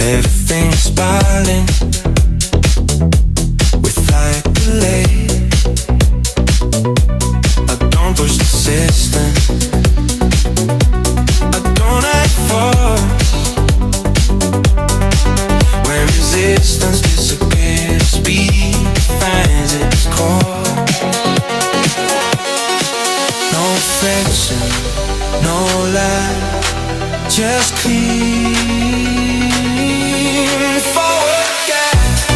Everything's spiraling without delay. I don't push the system, I don't act force. When resistance disappears, speed finds its core. No friction, no lie, just clean forward gas.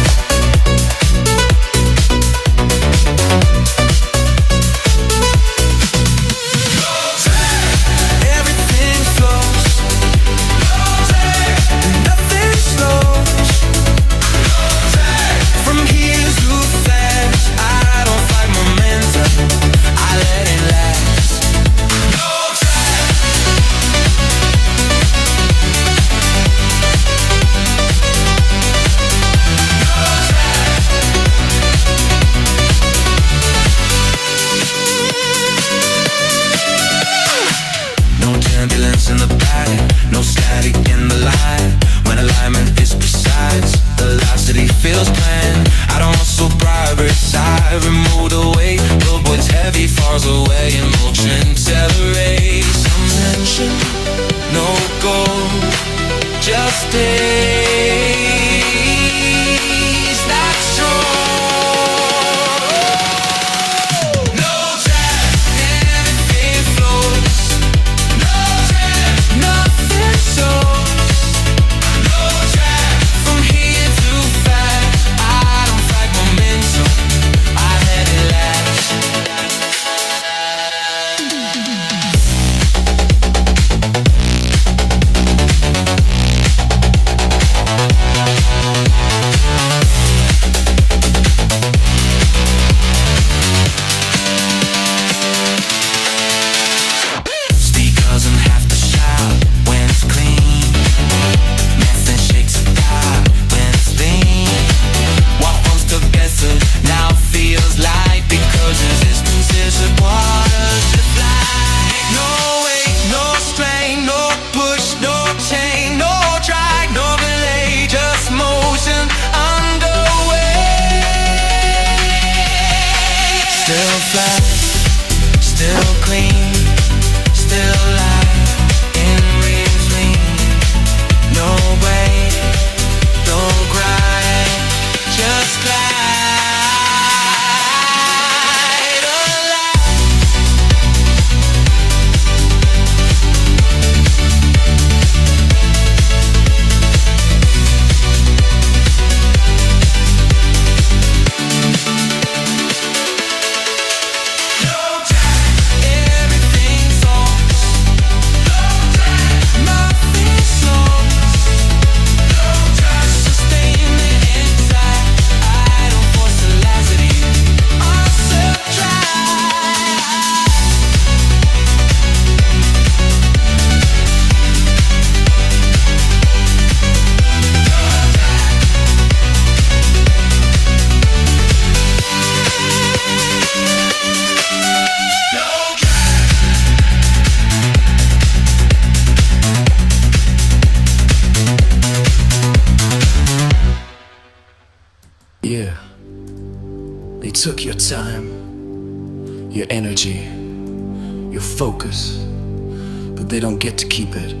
Everything flows, nothing slows. From here too fast, I don't fight momentum, I let it last. Turbulence in the body, no static in the line. When alignment is precise, velocity feels planned. I don't hustle private side, remove the weight. Billboard's heavy, falls away, emotion accelerates. Some tension, no goal, just days not sure. Yeah, they took your time, your energy, your focus, but they don't get to keep it.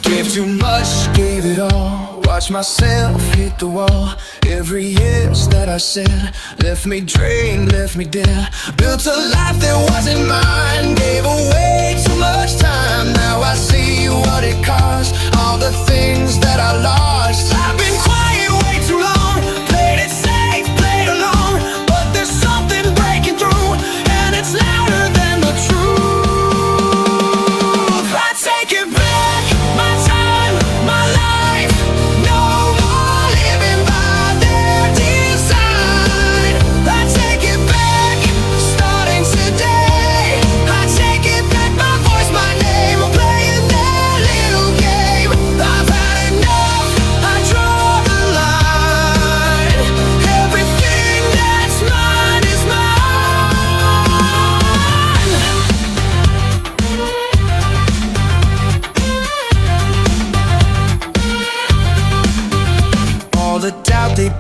Gave too much, gave it all. Watched myself hit the wall. Every yes that I said left me drained, left me dead. Built a life that wasn't mine, gave away too much time. Now I see what it cost, all the things that I lost. I've been quiet way too long, played it safe, played along. But there's something breaking through, and it's louder than the truth. I take it back, my time, my life. No more living by their design. I take it back, starting today. I take it back, my voice, my name will play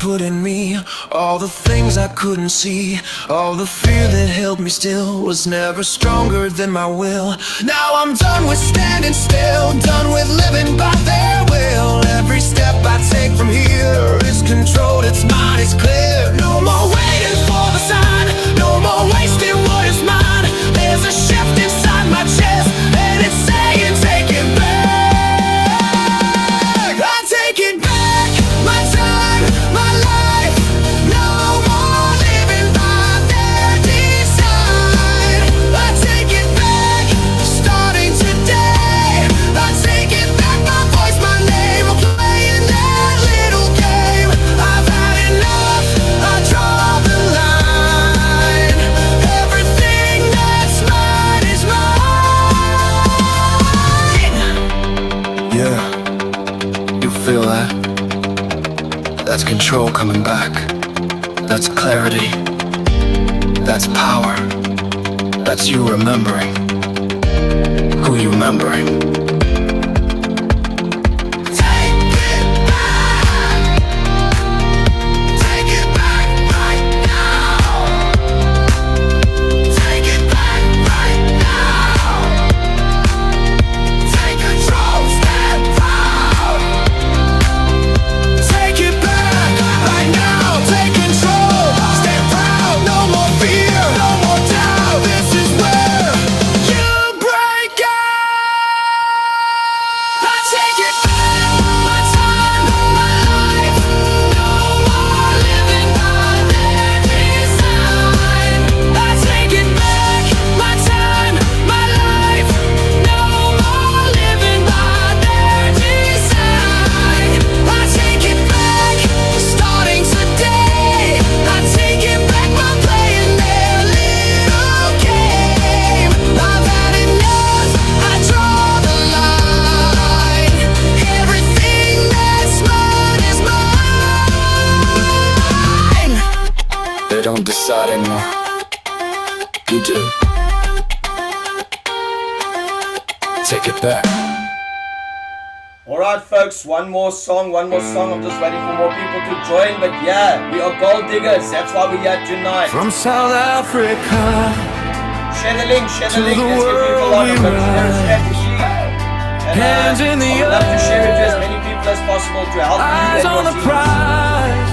put in me, all the things I couldn't see, all the fear that held me still was never stronger than my will. Now I'm done with standing still, done with living by their will. Every step I take from here is controlled, it's mine, it's clear. No more waiting for the sign, no more wasting what is mine. There's a shift inside my chest, and it's saying take it back. I take it back, my time, my life. No more living by their design. I take it back, starting today. I take it back, my voice, my name. I'm playing that little game. I've had enough, I draw the line. Everything that's mine is mine. Yeah, you feel that? That's control coming back. That's clarity. That's power. That's you remembering. Who you remembering? Take it back. Take it back right now. Take it back right now. Take control, stand proud. Take it back right now. Take control, stand proud. No more fear, no more doubt. This is where you break out. I take it back, my time, my life. No more living by their design. I take it back, my time, my life. No more living by their design. I take it back, starting today. I take it back by playing their little game. I've had enough, I draw the line. Everything that's mine is mine. They don't decide anymore. You do. Take it back. Alright folks, one more song. I'm just waiting for more people to join. But yeah, we are gold diggers. That's why we're here tonight. From South Africa Share the link, share the to link. the Let's get people world on. we I'm going to share a ride. strategy. And Hands in the I would love to share it to as air. many people as possible to help you Eyes and on your the team. prize,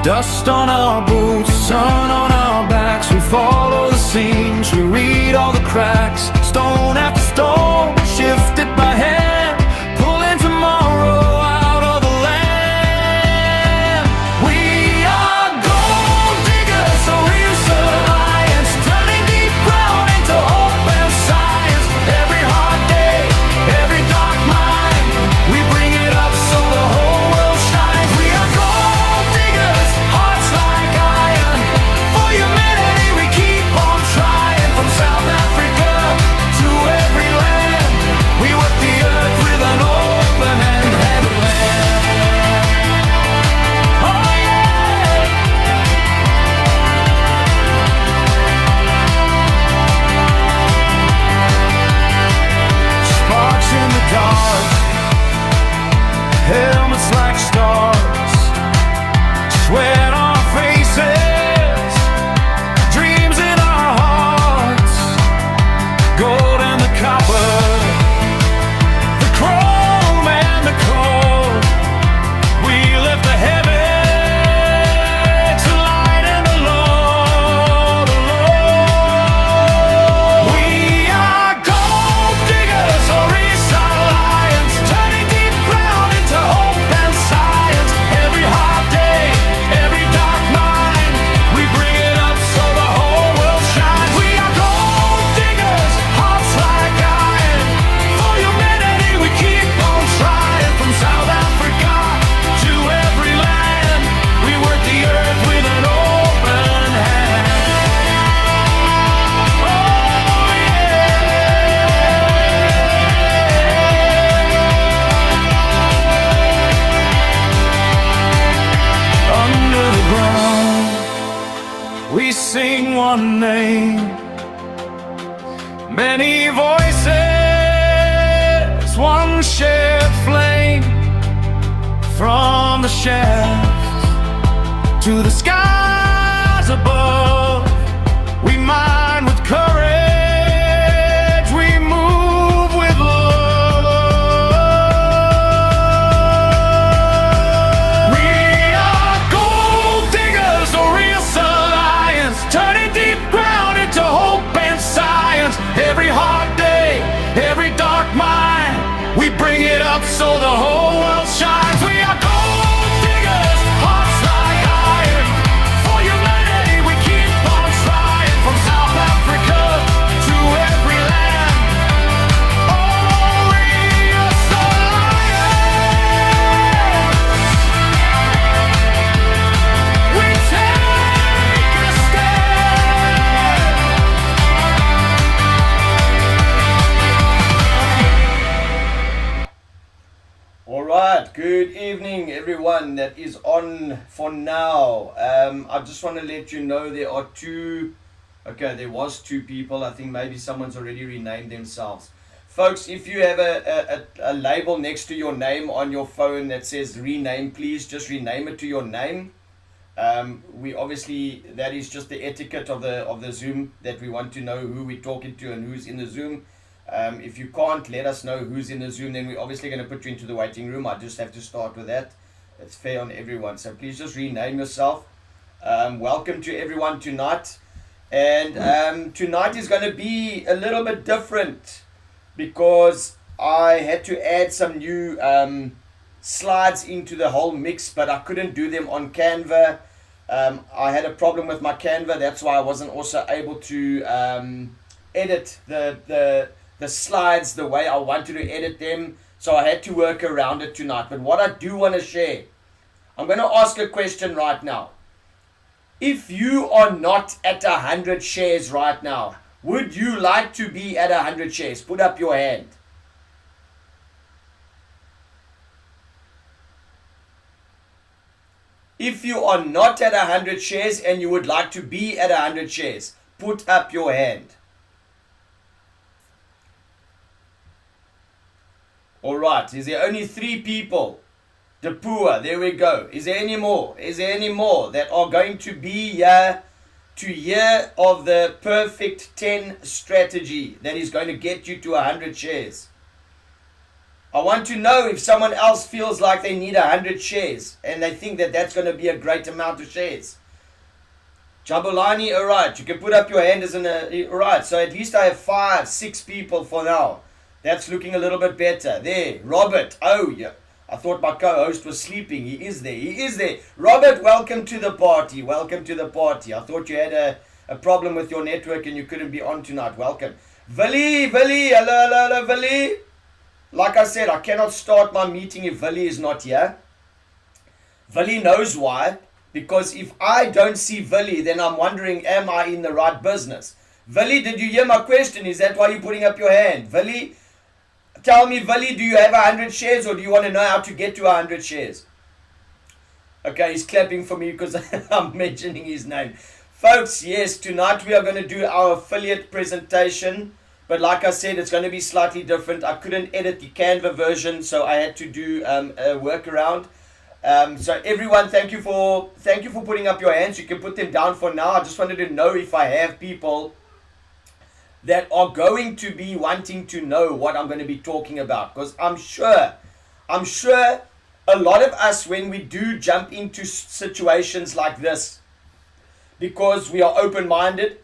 dust on our boots, sun on our backs. We follow the seams, we read all the cracks. Stone after stone, shifted by hand, pulling tomorrow out of the land. We are gold diggers, so here's alliance, turning deep ground into hope and science. Every hard day, every dark mind, we bring it up so the whole world shines. We are gold diggers, hearts like iron. For humanity we keep on trying. From South Africa to every land, we work the earth with an open and headland. Oh yeah. Sparks in the dark, helmets like stars, sweat on our faces, dreams in our hearts, gold and the copper, the chrome and the coal. We lift the heavy to light and the low, the low. We are gold diggers, Orisa lions, turning deep ground into hope and science. Every hard day, every dark mind, we bring it up so the whole world shines. We are gold diggers, hearts like iron. For humanity we keep on trying. From South Africa to every land, we work the earth with an open hand. Oh yeah. Under the ground, we sing one name, many voices, one shared flame. From the shafts to the skies above. We mine with courage, we move with love. We are gold diggers, a real alliance, turning deep ground into hope and science. Every hard day, every dark mind, we bring it up so the whole world shines. We are gold diggers, hearts like iron. For humanity we keep on trying. From South Africa to every land, glorious alliance. We take a stand. Alright, good evening everyone that is on for now. I just want to let you know there was two people. I think maybe someone's already renamed themselves. Folks, if you have a label next to your name on your phone that says rename, please just rename it to your name. We obviously, that is just the etiquette of the Zoom, that we want to know who we're talking to and who's in the Zoom. If you can't let us know who's in the Zoom, then we're obviously going to put you into the waiting room. I just have to start with that. It's fair on everyone. So please just rename yourself. Welcome to everyone tonight. And tonight is going to be a little bit different because I had to add some new slides into the whole mix, but I couldn't do them on Canva. I had a problem with my Canva. That's why I wasn't also able to edit the slides the way I wanted to edit them, so I had to work around it tonight. But what I do want to share, I'm going to ask a question right now. If you are not at 100 shares right now, would you like to be at 100 shares? Put up your hand. If you are not at 100 shares and you would like to be at 100 shares, put up your hand. Alright, is there only 3 people? Dapua, there we go. Is there any more? Is there any more that are going to be here to hear of the perfect 10 strategy that is going to get you to 100 shares? I want to know if someone else feels like they need 100 shares and they think that that's going to be a great amount of shares. Jabulani, alright, you can put up your hand as alright, so at least I have 5, 6 people for now. That's looking a little bit better. There, Robert. Oh, yeah. I thought my co-host was sleeping. He is there. He is there. Robert, welcome to the party. Welcome to the party. I thought you had a problem with your network and you couldn't be on tonight. Welcome. Vili, hello, Vili. Like I said, I cannot start my meeting if Vili is not here. Vili knows why. Because if I don't see Vili, then I'm wondering, am I in the right business? Vili, did you hear my question? Is that why you're putting up your hand? Vili, tell me, Vili, do you have 100 shares or do you want to know how to get to 100 shares? Okay, he's clapping for me because I'm mentioning his name. Folks, yes, tonight we are going to do our affiliate presentation. But like I said, it's going to be slightly different. I couldn't edit the Canva version, so I had to do a workaround. So everyone, thank you for putting up your hands. You can put them down for now. I just wanted to know if I have people that are going to be wanting to know what I'm going to be talking about. Because I'm sure a lot of us, when we do jump into situations like this, because we are open-minded,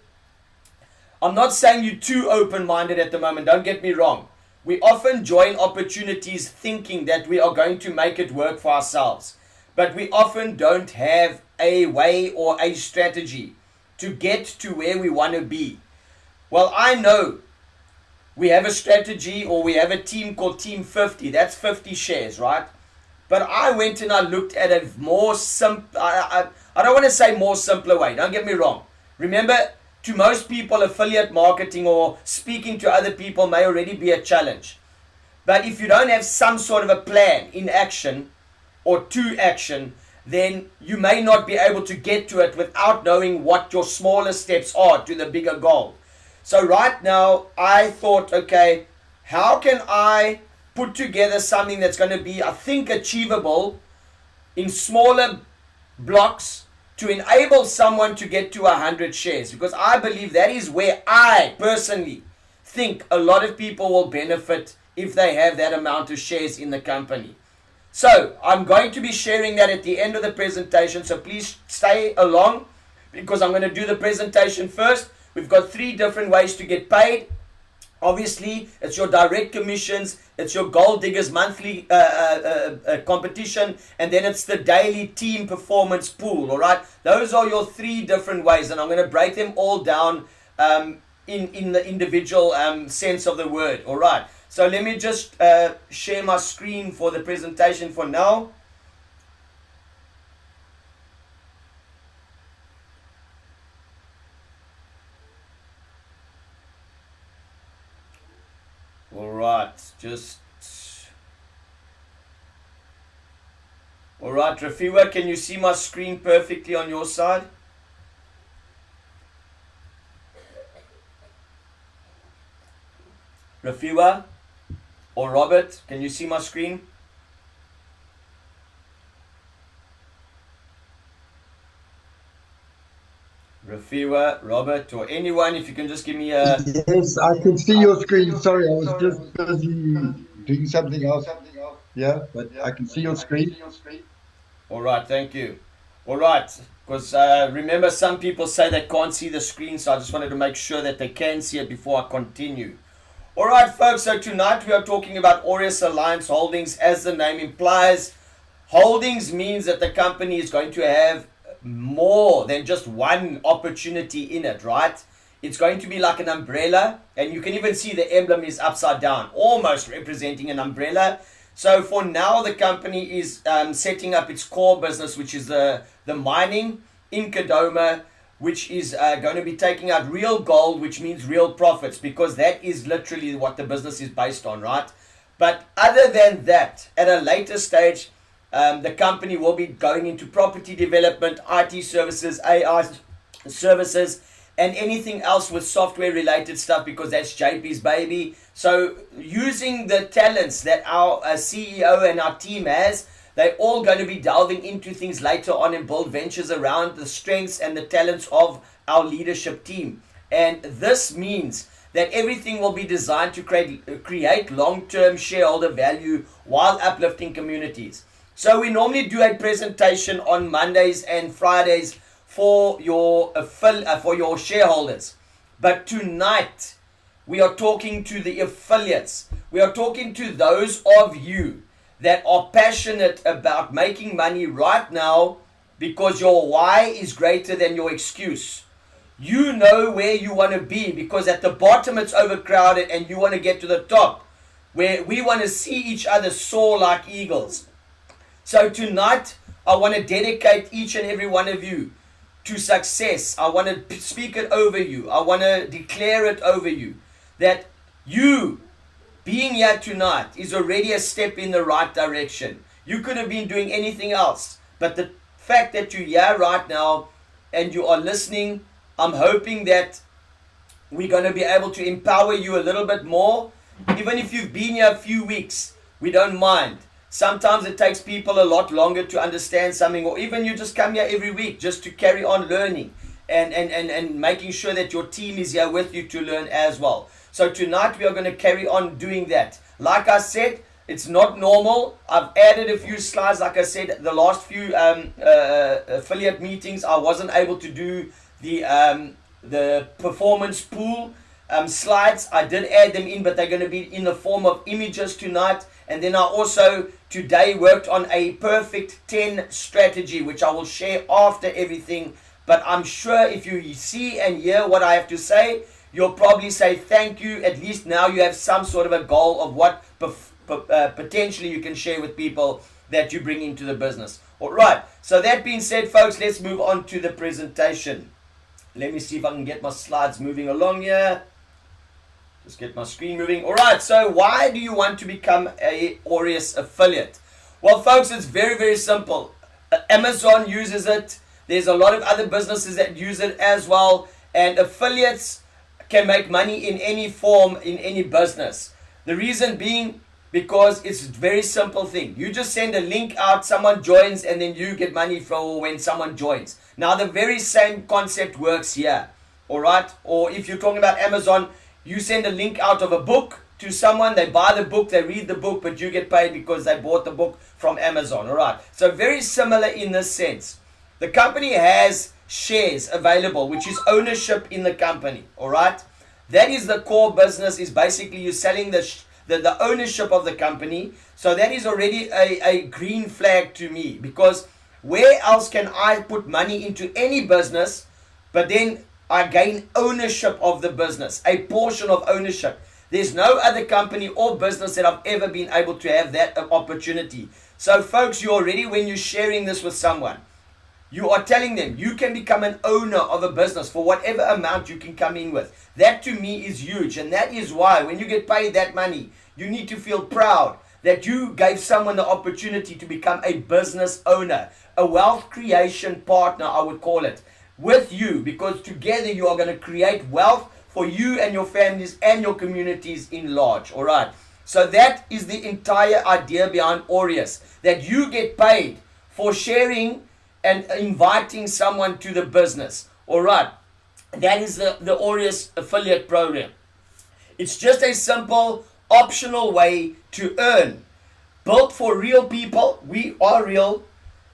I'm not saying you're too open-minded at the moment, don't get me wrong. We often join opportunities thinking that we are going to make it work for ourselves. But we often don't have a way or a strategy to get to where we want to be. Well, I know we have a strategy, or we have a team called Team 50. That's 50 shares, right? But I went and I looked at a more simple, I don't want to say more simpler way, don't get me wrong. Remember, to most people, affiliate marketing or speaking to other people may already be a challenge. But if you don't have some sort of a plan in action or to action, then you may not be able to get to it without knowing what your smaller steps are to the bigger goal. So right now, I thought, okay, how can I put together something that's going to be, I think, achievable in smaller blocks to enable someone to get to 100 shares, because I believe that is where I personally think a lot of people will benefit if they have that amount of shares in the company. So I'm going to be sharing that at the end of the presentation, so please stay along, because I'm going to do the presentation first. We've got 3 different ways to get paid. Obviously, it's your direct commissions, it's your Gold Diggers monthly competition, and then it's the daily team performance pool, all right? Those are your 3 different ways, and I'm going to break them all down in the individual sense of the word, all right? So let me just share my screen for the presentation for now. Alright, Rafiwa, can you see my screen perfectly on your side? Rafiwa or Robert, can you see my screen? Rafiwa, Robert, or anyone, if you can just give me a... Yes, I can see your screen. Sorry, I was just busy doing something else. Yeah, but I can see your screen. All right, thank you. All right, because remember, some people say they can't see the screen, so I just wanted to make sure that they can see it before I continue. All right, folks, so tonight we are talking about Aureus Alliance Holdings. As the name implies, holdings means that the company is going to have more than just one opportunity in it, right? It's going to be like an umbrella, and you can even see the emblem is upside down, almost representing an umbrella. So for now, the company is setting up its core business, which is the mining in Kadoma, which is going to be taking out real gold, which means real profits, because that is literally what the business is based on, right? But other than that, at a later stage, the company will be going into property development, IT services, AI services, and anything else with software related stuff, because that's JP's baby. So using the talents that our CEO and our team has, they're all going to be delving into things later on and build ventures around the strengths and the talents of our leadership team. And this means that everything will be designed to create long-term shareholder value while uplifting communities. So we normally do a presentation on Mondays and Fridays for your shareholders. But tonight, we are talking to the affiliates. We are talking to those of you that are passionate about making money right now, because your why is greater than your excuse. You know where you want to be, because at the bottom it's overcrowded and you want to get to the top, where we want to see each other soar like eagles. So tonight, I want to dedicate each and every one of you to success. I want to speak it over you. I want to declare it over you, that you being here tonight is already a step in the right direction. You could have been doing anything else, but the fact that you're here right now and you are listening, I'm hoping that we're going to be able to empower you a little bit more. Even if you've been here a few weeks, we don't mind. Sometimes it takes people a lot longer to understand something, or even you just come here every week just to carry on learning and making sure that your team is here with you to learn as well. So tonight we are going to carry on doing that. Like I said, it's not normal. I've added a few slides. Like I said, the last few affiliate meetings, I wasn't able to do the performance pool slides. I did add them in, but they're going to be in the form of images tonight. And then I also today worked on a perfect 10 strategy, which I will share after everything. But I'm sure if you see and hear what I have to say, you'll probably say thank you. At least now you have some sort of a goal of what potentially you can share with people that you bring into the business. All right. So that being said, folks, let's move on to the presentation. Let me see if I can get my slides moving along here. Just get my screen moving. All right. So why do you want to become a Aureus affiliate? Well, folks, it's very, very simple. Amazon uses it. There's a lot of other businesses that use it as well. And affiliates can make money in any form, in any business. The reason being, because it's a very simple thing. You just send a link out, someone joins, and then you get money from when someone joins. Now the very same concept works here. Alright? Or if you're talking about Amazon, you send a link out of a book to someone, they buy the book, they read the book, but you get paid because they bought the book from Amazon. Alright? So very similar in this sense. The company has shares available, which is ownership in the company. Alright? That is the core business, is basically you selling the ownership of the company. So that is already a green flag to me, because where else can I put money into any business, but then I gain ownership of the business, a portion of ownership? There's no other company or business that I've ever been able to have that opportunity. So folks, you already, when you're sharing this with someone, you are telling them you can become an owner of a business for whatever amount you can come in with. That to me is huge. And that is why when you get paid that money, you need to feel proud that you gave someone the opportunity to become a business owner, a wealth creation partner, I would call it, with you, because together you are going to create wealth for you and your families and your communities in large. All right. So that is the entire idea behind Aureus, that you get paid for sharing and inviting someone to the business. All right. That is the Aureus affiliate program. It's just a simple optional way to earn, built for real people. We are real,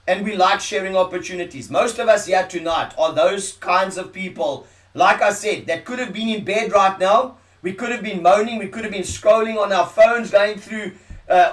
and we like sharing opportunities. Most of us here tonight are those kinds of people, like I said, that could have been in bed right now. We could have been moaning, we could have been scrolling on our phones, going through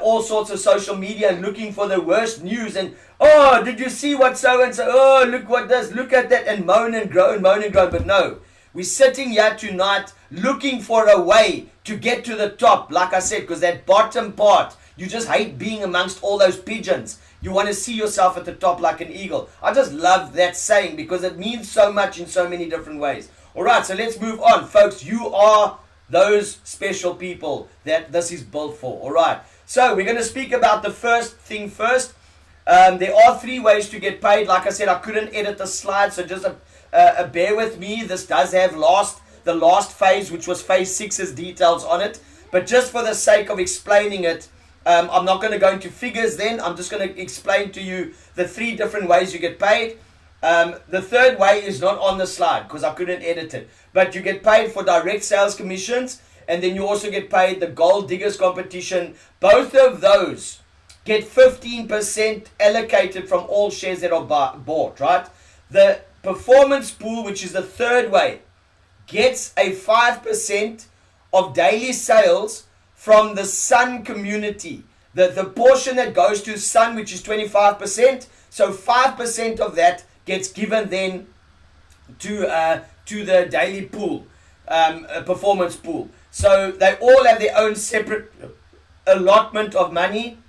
all sorts of social media and looking for the worst news, and oh, did you see what so and so, oh, look what this, look at that, and moan and groan. But no, we're sitting here tonight looking for a way to get to the top, like I said, because that bottom part, you just hate being amongst all those pigeons. You want to see yourself at the top like an eagle. I just love that saying because it means so much in so many different ways. All right, so let's move on, folks. You are those special people that this is built for. All right, so we're going to speak about the first thing first. There are 3 ways to get paid. Like I said, I couldn't edit the slide, so just bear with me. This does have the last phase, which was phase 6's details on it. But just for the sake of explaining it, I'm not going to go into figures then. I'm just going to explain to you the 3 different ways you get paid. The third way is not on the slide because I couldn't edit it. But you get paid for direct sales commissions, and then you also get paid the Gold Diggers competition. Both of those get 15% allocated from all shares that are bought, right? The performance pool, which is the third way, gets a 5% of daily sales from the Sun community. The portion that goes to Sun, which is 25%, so 5% of that gets given then to the daily pool, performance pool. So they all have their own separate allotment of money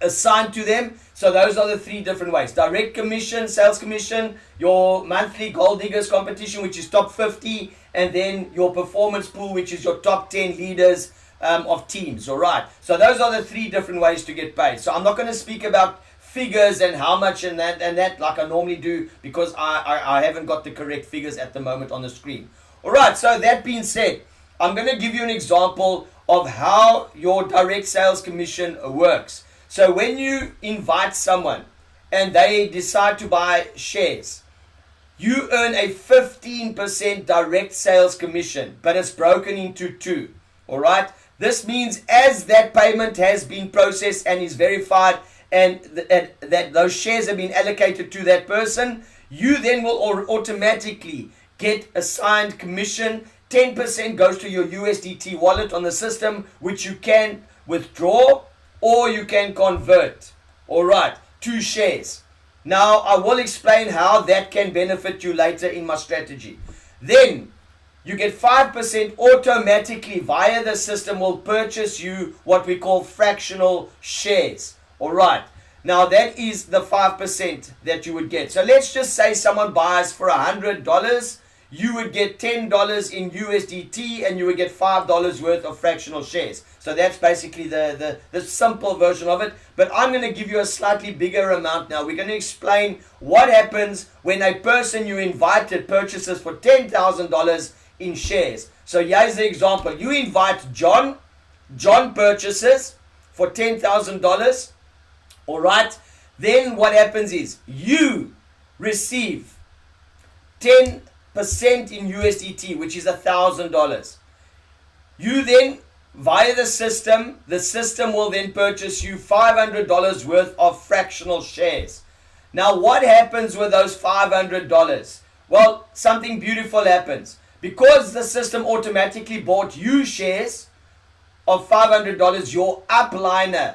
assigned to them. So those are the 3 different ways: direct commission, sales commission, your monthly Gold Diggers competition, which is top 50, and then your performance pool, which is your top 10 leaders of teams. All right, so those are the 3 different ways to get paid. So I'm not going to speak about figures and how much and that like I normally do, because I haven't got the correct figures at the moment on the screen. All right, so that being said, I'm going to give you an example of how your direct sales commission works. So when you invite someone and they decide to buy shares, you earn a 15% direct sales commission, but it's broken into 2. All right, this means as that payment has been processed and is verified, and that those shares have been allocated to that person, you then will automatically get assigned commission. 10% goes to your USDT wallet on the system, which you can withdraw or you can convert, all right, to shares. Now, I will explain how that can benefit you later in my strategy. Then, you get 5% automatically via the system will purchase you what we call fractional shares. All right. Now, that is the 5% that you would get. So, let's just say someone buys for $100. You would get $10 in USDT and you would get $5 worth of fractional shares. So, that's basically the simple version of it. But I'm going to give you a slightly bigger amount now. We're going to explain what happens when a person you invited purchases for $10,000 in shares. So, here's the example. You invite John. John purchases for $10,000, all right, then what happens is you receive 10% in USDT, which is $1,000. You then, via the system will then purchase you $500 worth of fractional shares. Now, what happens with those $500? Well, something beautiful happens. Because the system automatically bought you shares of $500, your upliner,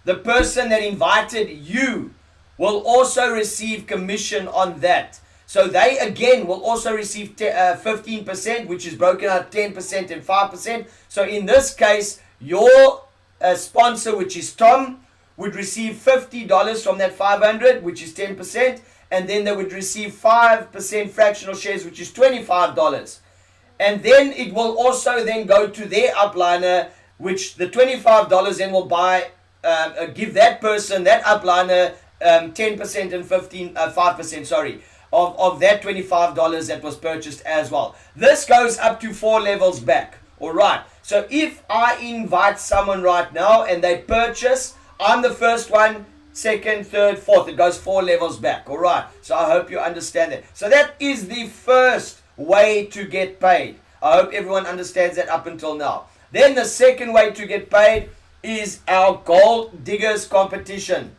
the person that invited you, will also receive commission on that. So they again will also receive 15%, which is broken out 10% and 5%. So in this case, your sponsor, which is Tom, would receive $50 from that 500, which is 10%, and then they would receive 5% fractional shares, which is $25. And then it will also then go to their upliner, which the $25 then will buy, give that person, that upliner, 10% and 5%, sorry, of that $25 that was purchased as well. This goes up to 4 levels back. All right. So if I invite someone right now and they purchase, I'm the first one, second, third, fourth. It goes 4 levels back. All right. So I hope you understand that. So that is the first way to get paid. I hope everyone understands that up until now. Then the second way to get paid is our Gold Diggers competition.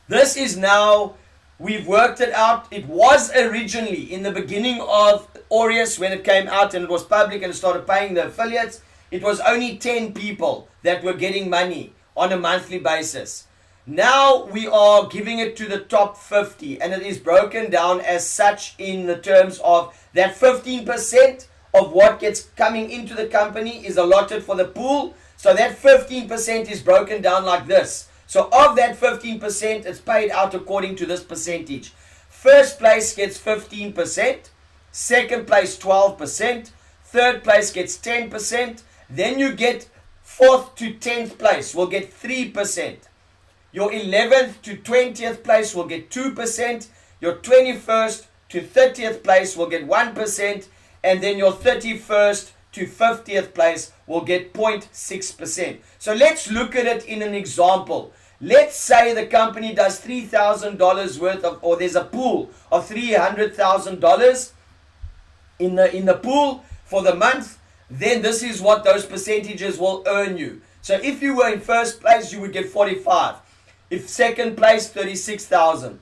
This is now, we've worked it out. It was originally in the beginning of Aureus when it came out and it was public and it started paying the affiliates. It was only 10 people that were getting money on a monthly basis. Now we are giving it to the top 50, and it is broken down as such in the terms of that 15% of what gets coming into the company is allotted for the pool. So that 15% is broken down like this. So of that 15%, it's paid out according to this percentage. First place gets 15%, second place 12%, third place gets 10%, then you get 4th to 10th place will get 3%. Your 11th to 20th place will get 2%, your 21st to 30th place will get 1%, and then your 31st to 50th place will get 0.6%. So let's look at it in an example. Let's say the company does $3,000 worth of, or there's a pool of $300,000 in the pool for the month. Then this is what those percentages will earn you. So if you were in first place, you would get 45. If second place, 36,000.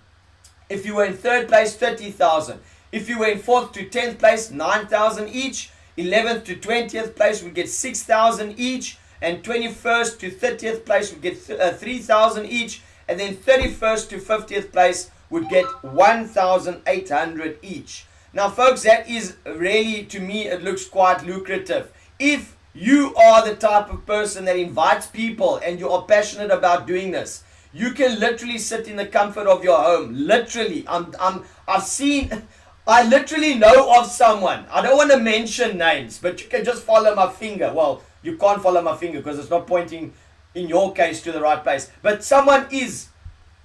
If you were in third place, 30,000. If you were in 4th to 10th place, 9,000 each. 11th to 20th place would get 6,000 each. And 21st to 30th place would get 3,000 each. And then 31st to 50th place would get 1,800 each. Now folks, that is really, to me, it looks quite lucrative. If you are the type of person that invites people and you are passionate about doing this, you can literally sit in the comfort of your home. Literally, I literally know of someone. I don't want to mention names, but you can just follow my finger. Well, you can't follow my finger because it's not pointing, in your case, to the right place. But someone is.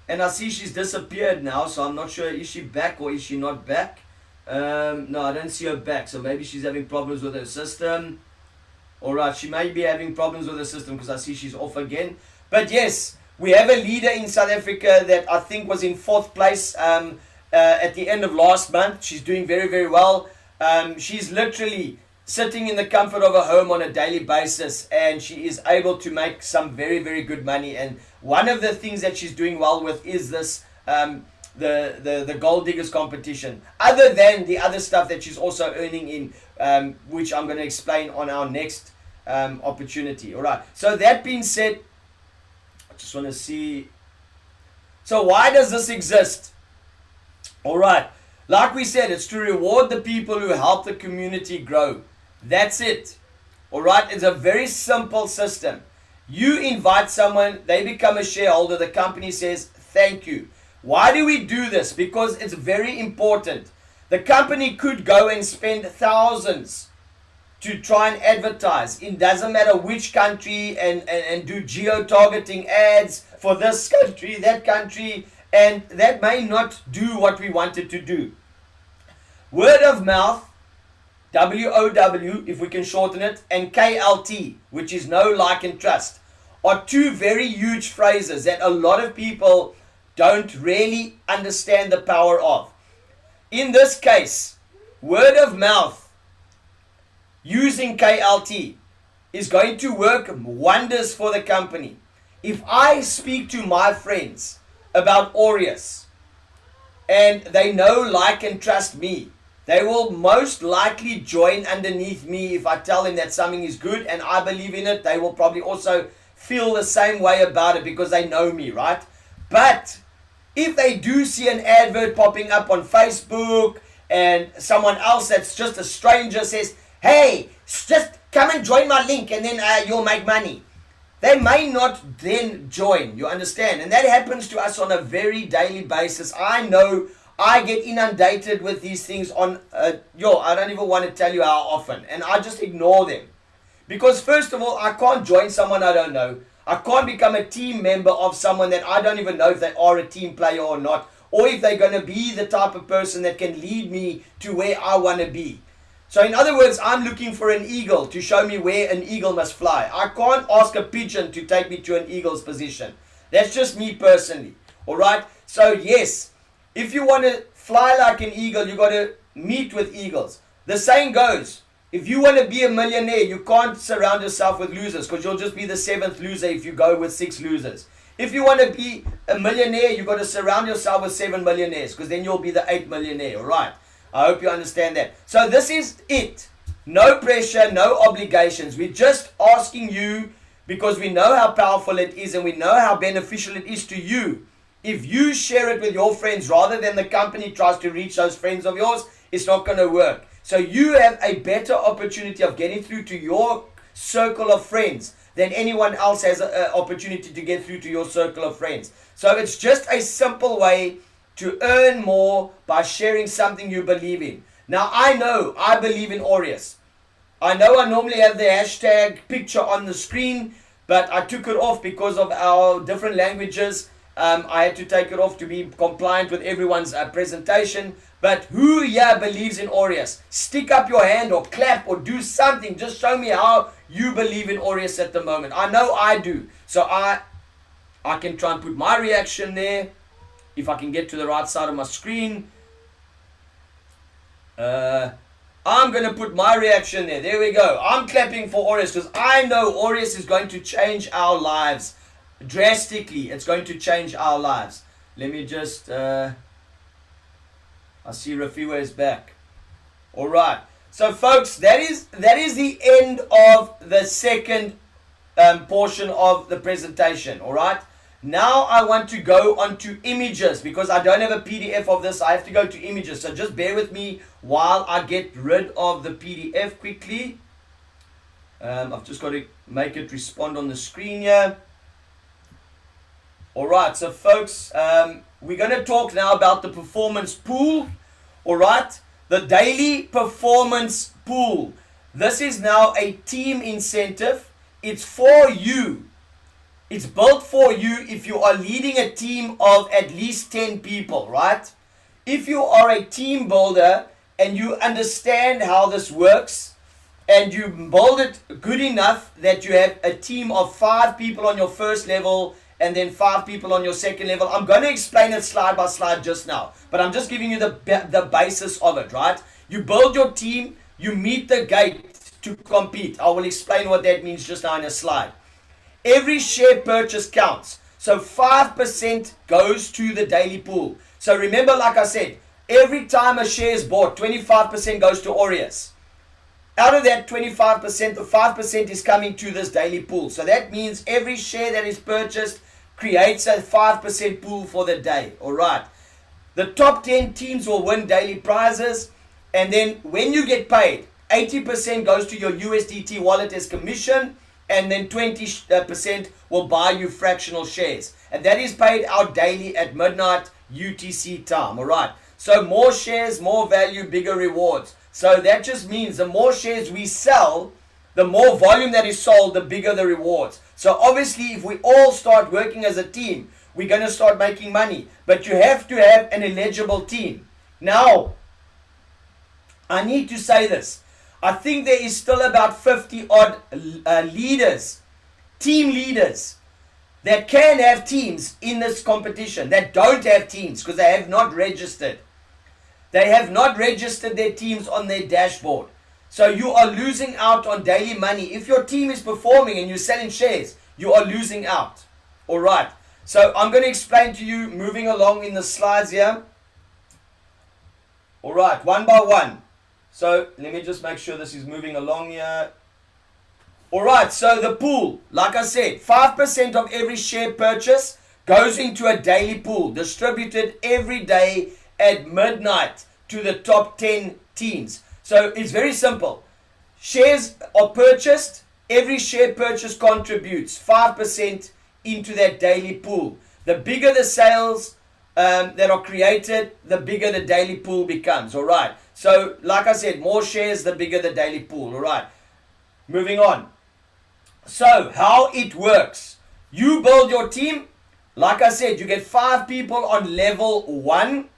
And I see she's disappeared now, so I'm not sure. Is she back or is she not back? No, I don't see her back. So maybe she's having problems with her system. Alright, she may be having problems with her system because I see she's off again. But yes, we have a leader in South Africa that I think was in 4th place at the end of last month. She's doing very, very well. She's literally sitting in the comfort of her home on a daily basis, and she is able to make some very, very good money. And one of the things that she's doing well with is this the Gold Diggers competition, other than the other stuff that she's also earning in, which I'm going to explain on our next opportunity. All right, so that being said, I just want to see, so why does this exist? All right, like we said, it's to reward the people who help the community grow. That's it. All right, it's a very simple system. You invite someone, they become a shareholder, the company says thank you. Why do we do this? Because it's very important. The company could go and spend thousands to try and advertise. It doesn't matter which country and do geo-targeting ads for this country, that country, and that may not do what we want it to do. Word of mouth, WOW, if we can shorten it, and KLT, which is know, like, and trust, are two very huge phrases that a lot of people don't really understand the power of. In this case, word of mouth using KLT is going to work wonders for the company. If I speak to my friends about Aureus and they know, like, and trust me, they will most likely join underneath me if I tell them that something is good and I believe in it. They will probably also feel the same way about it because they know me, right? But if they do see an advert popping up on Facebook and someone else that's just a stranger says, hey, just come and join my link and then you'll make money, they may not then join, you understand? And that happens to us on a very daily basis. I know I get inundated with these things on, I don't even want to tell you how often. And I just ignore them. Because first of all, I can't join someone I don't know. I can't become a team member of someone that I don't even know if they are a team player or not. Or if they're going to be the type of person that can lead me to where I want to be. So in other words, I'm looking for an eagle to show me where an eagle must fly. I can't ask a pigeon to take me to an eagle's position. That's just me personally. Alright? So yes, if you want to fly like an eagle, you got to meet with eagles. The saying goes, if you want to be a millionaire, you can't surround yourself with losers because you'll just be the 7th loser if you go with 6 losers. If you want to be a millionaire, you got to surround yourself with 7 millionaires because then you'll be the 8th millionaire. Alright? I hope you understand that. So this is it. No pressure, no obligations. We're just asking you because we know how powerful it is and we know how beneficial it is to you. If you share it with your friends rather than the company tries to reach those friends of yours, it's not going to work. So you have a better opportunity of getting through to your circle of friends than anyone else has an opportunity to get through to your circle of friends. So it's just a simple way to earn more by sharing something you believe in. Now I know I believe in Aureus. I know I normally have the hashtag picture on the screen, but I took it off because of our different languages. I had to take it off to be compliant with everyone's presentation. But who here believes in Aureus? Stick up your hand or clap or do something. Just show me how you believe in Aureus at the moment. I know I do. So I can try and put my reaction there. If I can get to the right side of my screen. I'm going to put my reaction there. There we go. I'm clapping for Aureus because I know Aureus is going to change our lives drastically. It's going to change our lives. Let me just... I see Rafiwa is back. Alright. So folks, that is the end of the second portion of the presentation. Alright. Now I want to go on to images because I don't have a PDF of this. I have to go to images. So just bear with me while I get rid of the PDF quickly. I've just got to make it respond on the screen here. Alright, so folks, we're going to talk now about the performance pool. Alright, the daily performance pool. This is now a team incentive. It's for you. It's built for you if you are leading a team of at least 10 people, right? If you are a team builder and you understand how this works and you build it good enough that you have a team of 5 people on your first level and then 5 people on your second level. I'm going to explain it slide by slide just now, but I'm just giving you the basis of it, right? You build your team, you meet the gate to compete. I will explain what that means just now in a slide. Every share purchase counts. So 5% goes to the daily pool. So remember, like I said, every time a share is bought, 25% goes to Aureus. Out of that 25%, the 5% is coming to this daily pool. So that means every share that is purchased creates a 5% pool for the day. Alright. The top 10 teams will win daily prizes. And then when you get paid, 80% goes to your USDT wallet as commission. And then 20% will buy you fractional shares. And that is paid out daily at midnight UTC time. Alright. So more shares, more value, bigger rewards. So that just means the more shares we sell, the more volume that is sold, the bigger the rewards. So obviously if we all start working as a team, we're going to start making money. But you have to have an eligible team. Now, I need to say this. I think there is still about 50 odd leaders, team leaders, that can have teams in this competition that don't have teams because they have not registered. They have not registered their teams on their dashboard. So you are losing out on daily money. If your team is performing and you're selling shares, you are losing out. All right. So I'm going to explain to you moving along in the slides here. All right, one by one. So let me just make sure this is moving along here. All right, so the pool, like I said, 5% of every share purchase goes into a daily pool distributed every day at midnight to the top 10 teams. So it's very simple. Shares are purchased. Every share purchase contributes 5% into that daily pool. The bigger the sales that are created, the bigger the daily pool becomes. All right. So like I said, more shares, the bigger the daily pool. All right. Moving on. So how it works. You build your team. Like I said, you get 5 people on level 1.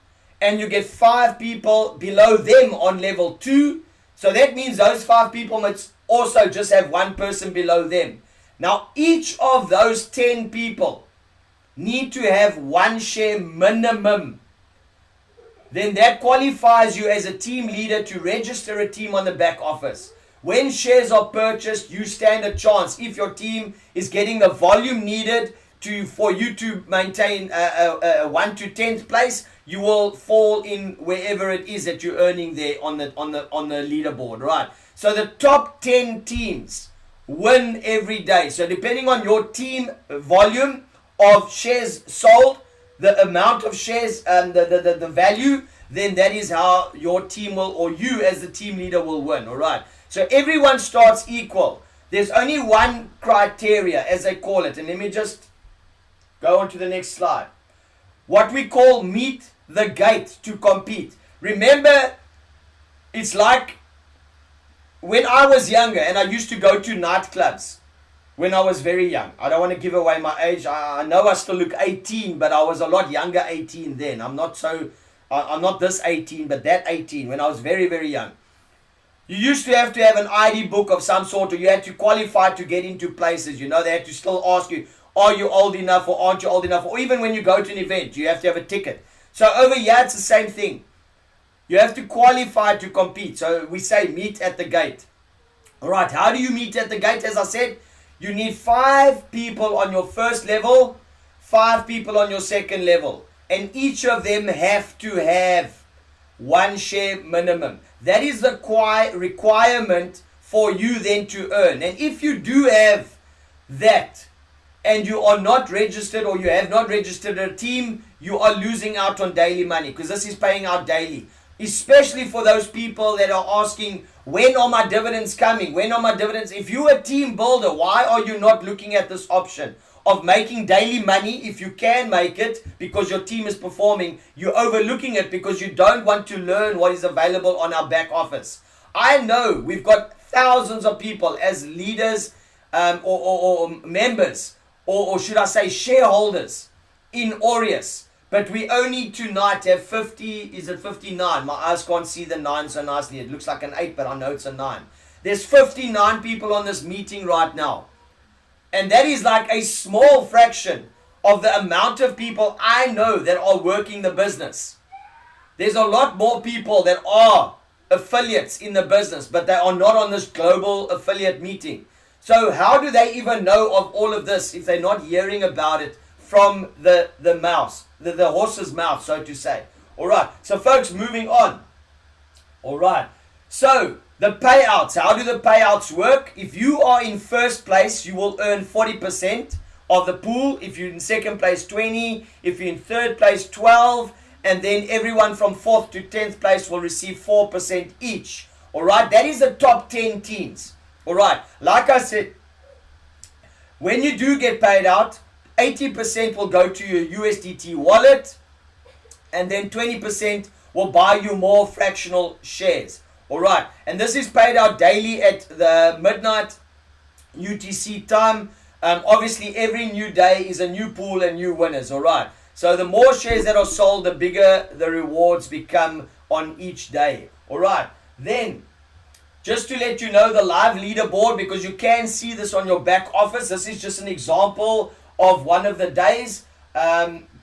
And you get 5 people below them on level 2. So that means those 5 people must also just have 1 person below them. Now each of those 10 people need to have 1 share minimum. Then that qualifies you as a team leader to register a team on the back office. When shares are purchased, you stand a chance. If your team is getting the volume needed for you to maintain a 1 to 10th place, you will fall in wherever it is that you're earning there on the leaderboard, right? So the top 10 teams win every day. So depending on your team volume of shares sold, the amount of shares, the value, then that is how your team will, or you as the team leader will win, all right? So everyone starts equal. There's only one criteria, as they call it, and let me just go on to the next slide. What we call meet the gate to compete. Remember, it's like when I was younger and I used to go to nightclubs when I was very young. I don't want to give away my age. I know I still look 18, but I was a lot younger 18 then. I'm not this 18, but that 18 when I was very, very young. You used to have an ID book of some sort, or you had to qualify to get into places. You know, they had to still ask you, are you old enough or aren't you old enough? Or even when you go to an event, you have to have a ticket. So over here, it's the same thing. You have to qualify to compete. So we say meet at the gate. All right, how do you meet at the gate? As I said, you need 5 people on your first level, 5 people on your second level. And each of them have to have 1 share minimum. That is the requirement for you then to earn. And if you do have that, and you are not registered, or you have not registered a team, you are losing out on daily money, because this is paying out daily. Especially for those people that are asking, when are my dividends coming? When are my dividends? If you're a team builder, why are you not looking at this option of making daily money? If you can make it because your team is performing, you're overlooking it because you don't want to learn what is available on our back office. I know we've got thousands of people as leaders or members, or should I say shareholders in Aureus. But we only tonight have 59? My eyes can't see the 9 so nicely. It looks like an 8, but I know it's a 9. There's 59 people on this meeting right now. And that is like a small fraction of the amount of people I know that are working the business. There's a lot more people that are affiliates in the business, but they are not on this global affiliate meeting. So how do they even know of all of this if they're not hearing about it from the horse's mouth, so to say? All right. So folks, moving on. All right. So the payouts. How do the payouts work? If you are in first place, you will earn 40% of the pool. If you're in second place, 20. If you're in third place, 12. And then everyone from 4th to 10th place will receive 4% each. All right. That is the top 10 teams. All right. Like I said, when you do get paid out, 80% will go to your USDT wallet, and then 20% will buy you more fractional shares. All right. And this is paid out daily at the midnight UTC time. Obviously, every new day is a new pool and new winners. All right. So the more shares that are sold, the bigger the rewards become on each day. All right. Then, just to let you know, the live leaderboard, because you can see this on your back office. This is just an example of one of the days.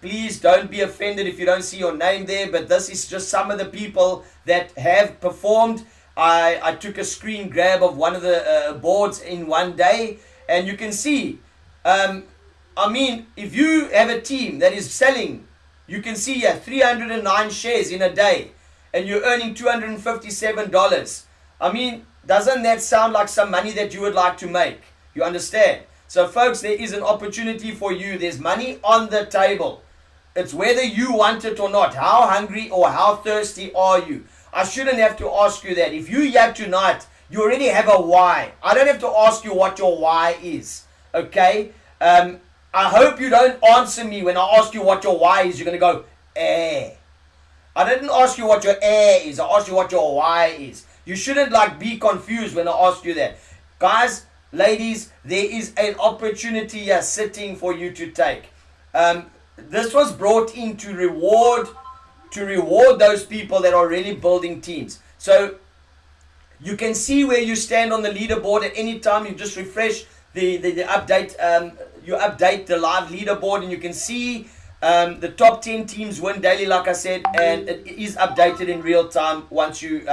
Please don't be offended if you don't see your name there, but this is just some of the people that have performed. I took a screen grab of one of the boards in one day, and you can see, I mean, if you have a team that is selling, you can see here 309 shares in a day, and you're earning $257. I mean, doesn't that sound like some money that you would like to make? You understand? So folks, there is an opportunity for you. There's money on the table. It's whether you want it or not. How hungry or how thirsty are you? I shouldn't have to ask you that. If you're here tonight, you already have a why. I don't have to ask you what your why is. Okay? I hope you don't answer me when I ask you what your why is. You're going to go, eh. I didn't ask you what your eh is. I asked you what your why is. You shouldn't be confused when I ask you that. Guys, ladies, there is an opportunity here sitting for you to take. This was brought in to reward those people that are really building teams. So you can see where you stand on the leaderboard at any time. You just refresh the update. You update the live leaderboard, and you can see the top 10 teams win daily, like I said, and it is updated in real time once you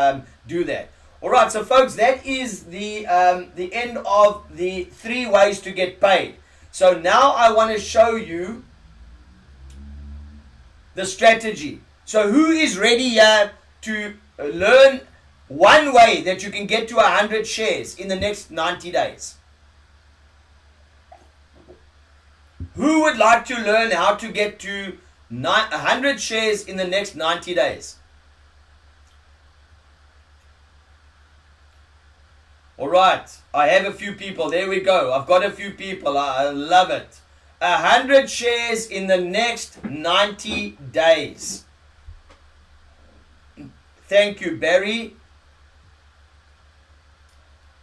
do that. All right, so folks, that is the end of the 3 ways to get paid. So now I want to show you the strategy. So who is ready here to learn one way that you can get to 100 shares in the next 90 days? Who would like to learn how to get to 100 shares in the next 90 days? All right, I have a few people. There we go. I've got a few people. I love it. 100 shares in the next 90 days. Thank you, Barry.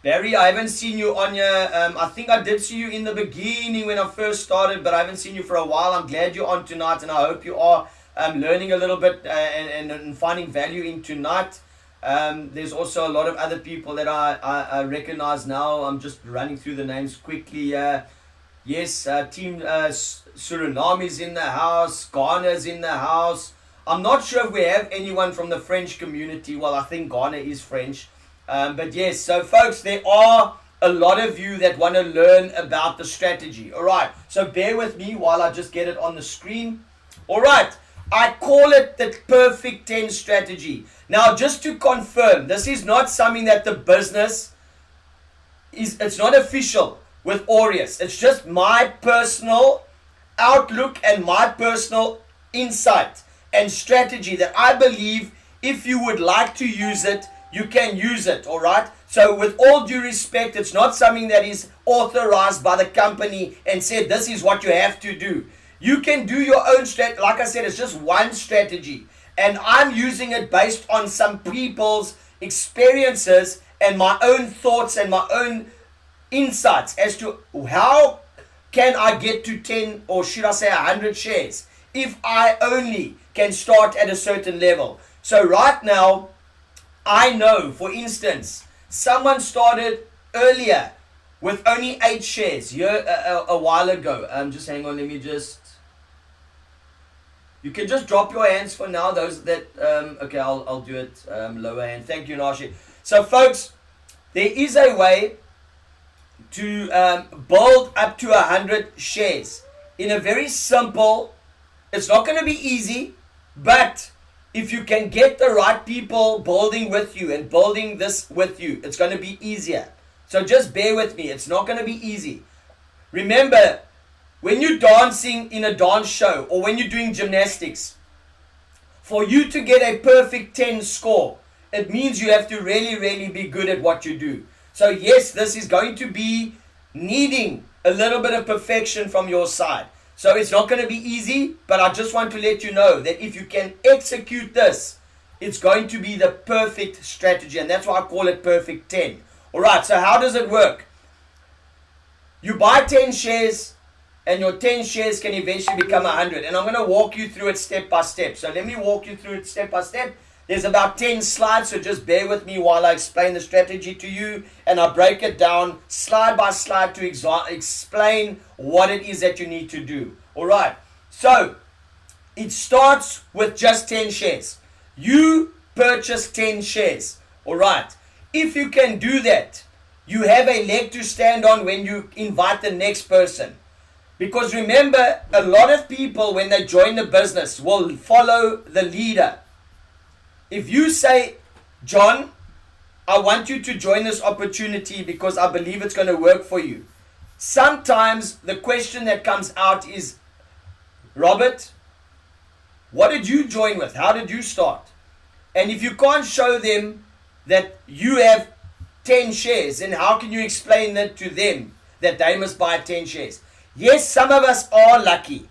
Barry, I haven't seen you on your... I think I did see you in the beginning when I first started, but I haven't seen you for a while. I'm glad you're on tonight, and I hope you are learning a little bit and finding value in tonight. There's also a lot of other people that I recognize now. I'm just running through the names quickly. Yes, Team Suriname in the house. Ghana is in the house. I'm not sure if we have anyone from the French community. Well, I think Ghana is French. But yes, so folks, there are a lot of you that want to learn about the strategy. All right, so bear with me while I just get it on the screen. All right, I call it the Perfect 10 strategy. Now, just to confirm, this is not something that the business is, it's not official with Aureus. It's just my personal outlook and my personal insight and strategy that I believe if you would like to use it, you can use it, all right? So with all due respect, it's not something that is authorized by the company and said this is what you have to do. You can do your own strategy. Like I said, it's just one strategy. And I'm using it based on some people's experiences and my own thoughts and my own insights as to how can I get to 10 or should I say 100 shares if I only can start at a certain level. So right now, I know, for instance, someone started earlier with only 8 shares a while ago. Just hang on, let me just... You can just drop your hands for now, those that... okay, I'll do it lower hand. Thank you, Nashi. So, folks, there is a way to build up to 100 shares in a very simple... It's not going to be easy, but... if you can get the right people building with you and building this with you, it's going to be easier. So just bear with me. It's not going to be easy. Remember, when you're dancing in a dance show or when you're doing gymnastics, for you to get a perfect 10 score, it means you have to really, really be good at what you do. So yes, this is going to be needing a little bit of perfection from your side. So it's not going to be easy, but I just want to let you know that if you can execute this, it's going to be the perfect strategy. And that's why I call it Perfect 10. All right, so how does it work? You buy 10 shares, and your 10 shares can eventually become 100. And I'm going to walk you through it step by step. So let me walk you through it step by step. There's about 10 slides, so just bear with me while I explain the strategy to you, and I break it down slide by slide to explain what it is that you need to do. All right. So it starts with just 10 shares. You purchase 10 shares. All right. If you can do that, you have a leg to stand on when you invite the next person. Because remember, a lot of people, when they join the business, will follow the leader. If you say, John, I want you to join this opportunity because I believe it's going to work for you. Sometimes the question that comes out is, Robert, what did you join with? How did you start? And if you can't show them that you have 10 shares, then how can you explain that to them that they must buy 10 shares? Yes, some of us are lucky.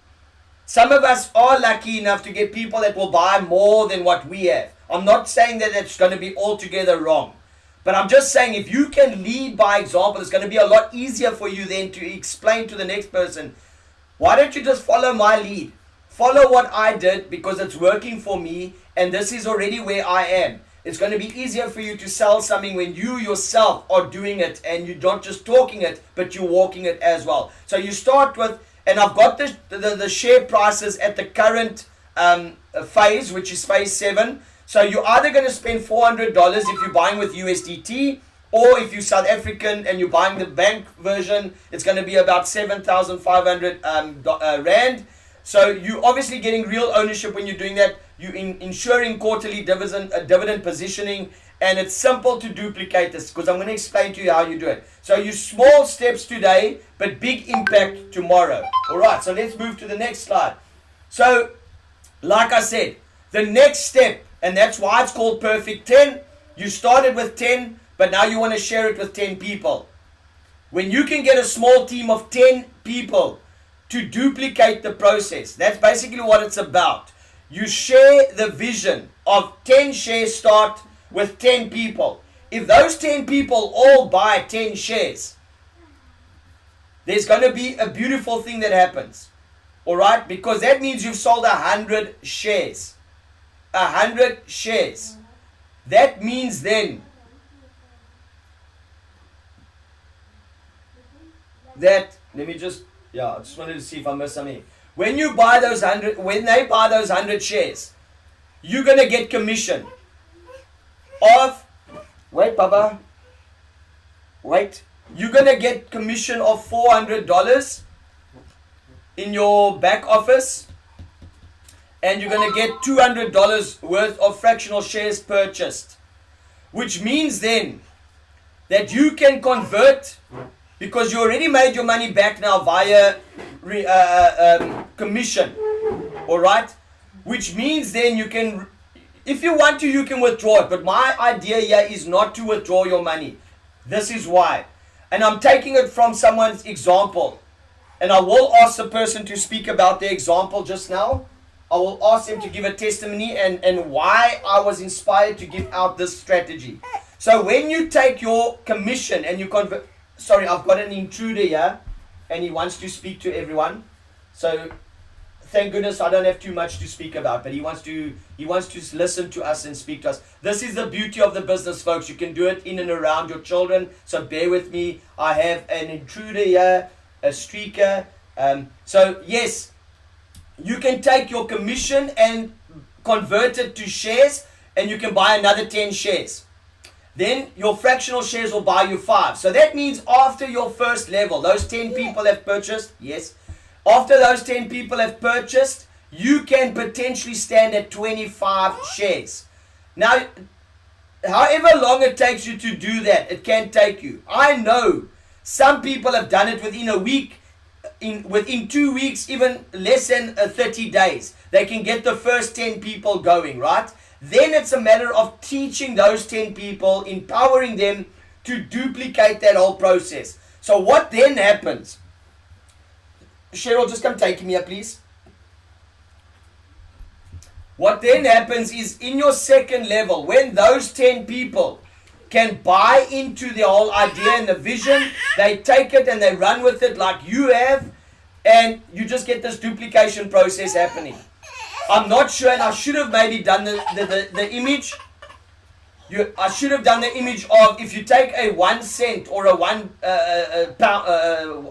Some of us are lucky enough to get people that will buy more than what we have. I'm not saying that it's going to be altogether wrong. But I'm just saying if you can lead by example, it's going to be a lot easier for you then to explain to the next person, why don't you just follow my lead? Follow what I did because it's working for me and this is already where I am. It's going to be easier for you to sell something when you yourself are doing it and you're not just talking it, but you're walking it as well. So you start with, and I've got the share prices at the current phase, which is phase 7. So you're either going to spend $400 if you're buying with USDT, or if you're South African and you're buying the bank version, it's going to be about 7,500 Rand. So you're obviously getting real ownership when you're doing that. You're ensuring quarterly dividend positioning, and it's simple to duplicate this because I'm going to explain to you how you do it. So you small steps today, but big impact tomorrow. All right, so let's move to the next slide. So, like I said, the next step, and that's why it's called Perfect 10. You started with 10, but now you want to share it with 10 people. When you can get a small team of 10 people to duplicate the process, that's basically what it's about. You share the vision of 10 shares start with 10 people. If those 10 people all buy 10 shares, there's going to be a beautiful thing that happens. All right? Because that means you've sold 100 shares. 100 shares. That means then that, I just wanted to see if I missed something. When you buy those 100, when they buy those 100 shares, you're going to get commission of, wait, Baba, wait, you're going to get commission of $400 in your back office, and you're going to get $200 worth of fractional shares purchased, which means then that you can convert, because you already made your money back now via commission, all right, which means then you can, if you want to, you can withdraw it, but my idea here is not to withdraw your money. This is why, and I'm taking it from someone's example, and I will ask the person to speak about their example just now. I will ask them to give a testimony and why I was inspired to give out this strategy. So when you take your commission and you convert, sorry, I've got an intruder here and he wants to speak to everyone. So thank goodness I don't have too much to speak about, but he wants to listen to us and speak to us. This is the beauty of the business, folks. You can do it in and around your children. So bear with me. I have an intruder here, a streaker. So yes, you can take your commission and convert it to shares, and you can buy another 10 shares. Then your fractional shares will buy you 5. So that means after your first level, those 10 people have purchased, yes. After those 10 people have purchased, you can potentially stand at 25 shares. Now, however long it takes you to do that, it can take you. I know some people have done it within a week, within 2 weeks, even less than 30 days. They can get the first 10 people going, right? Then it's a matter of teaching those 10 people, empowering them to duplicate that whole process. So what then happens? Cheryl, just come take me here, please. What then happens is in your second level, when those 10 people can buy into the whole idea and the vision, they take it and they run with it like you have, and you just get this duplication process happening. I'm not sure, and I should have maybe done the image. I should have done the image of if you take a 1 cent or a pound,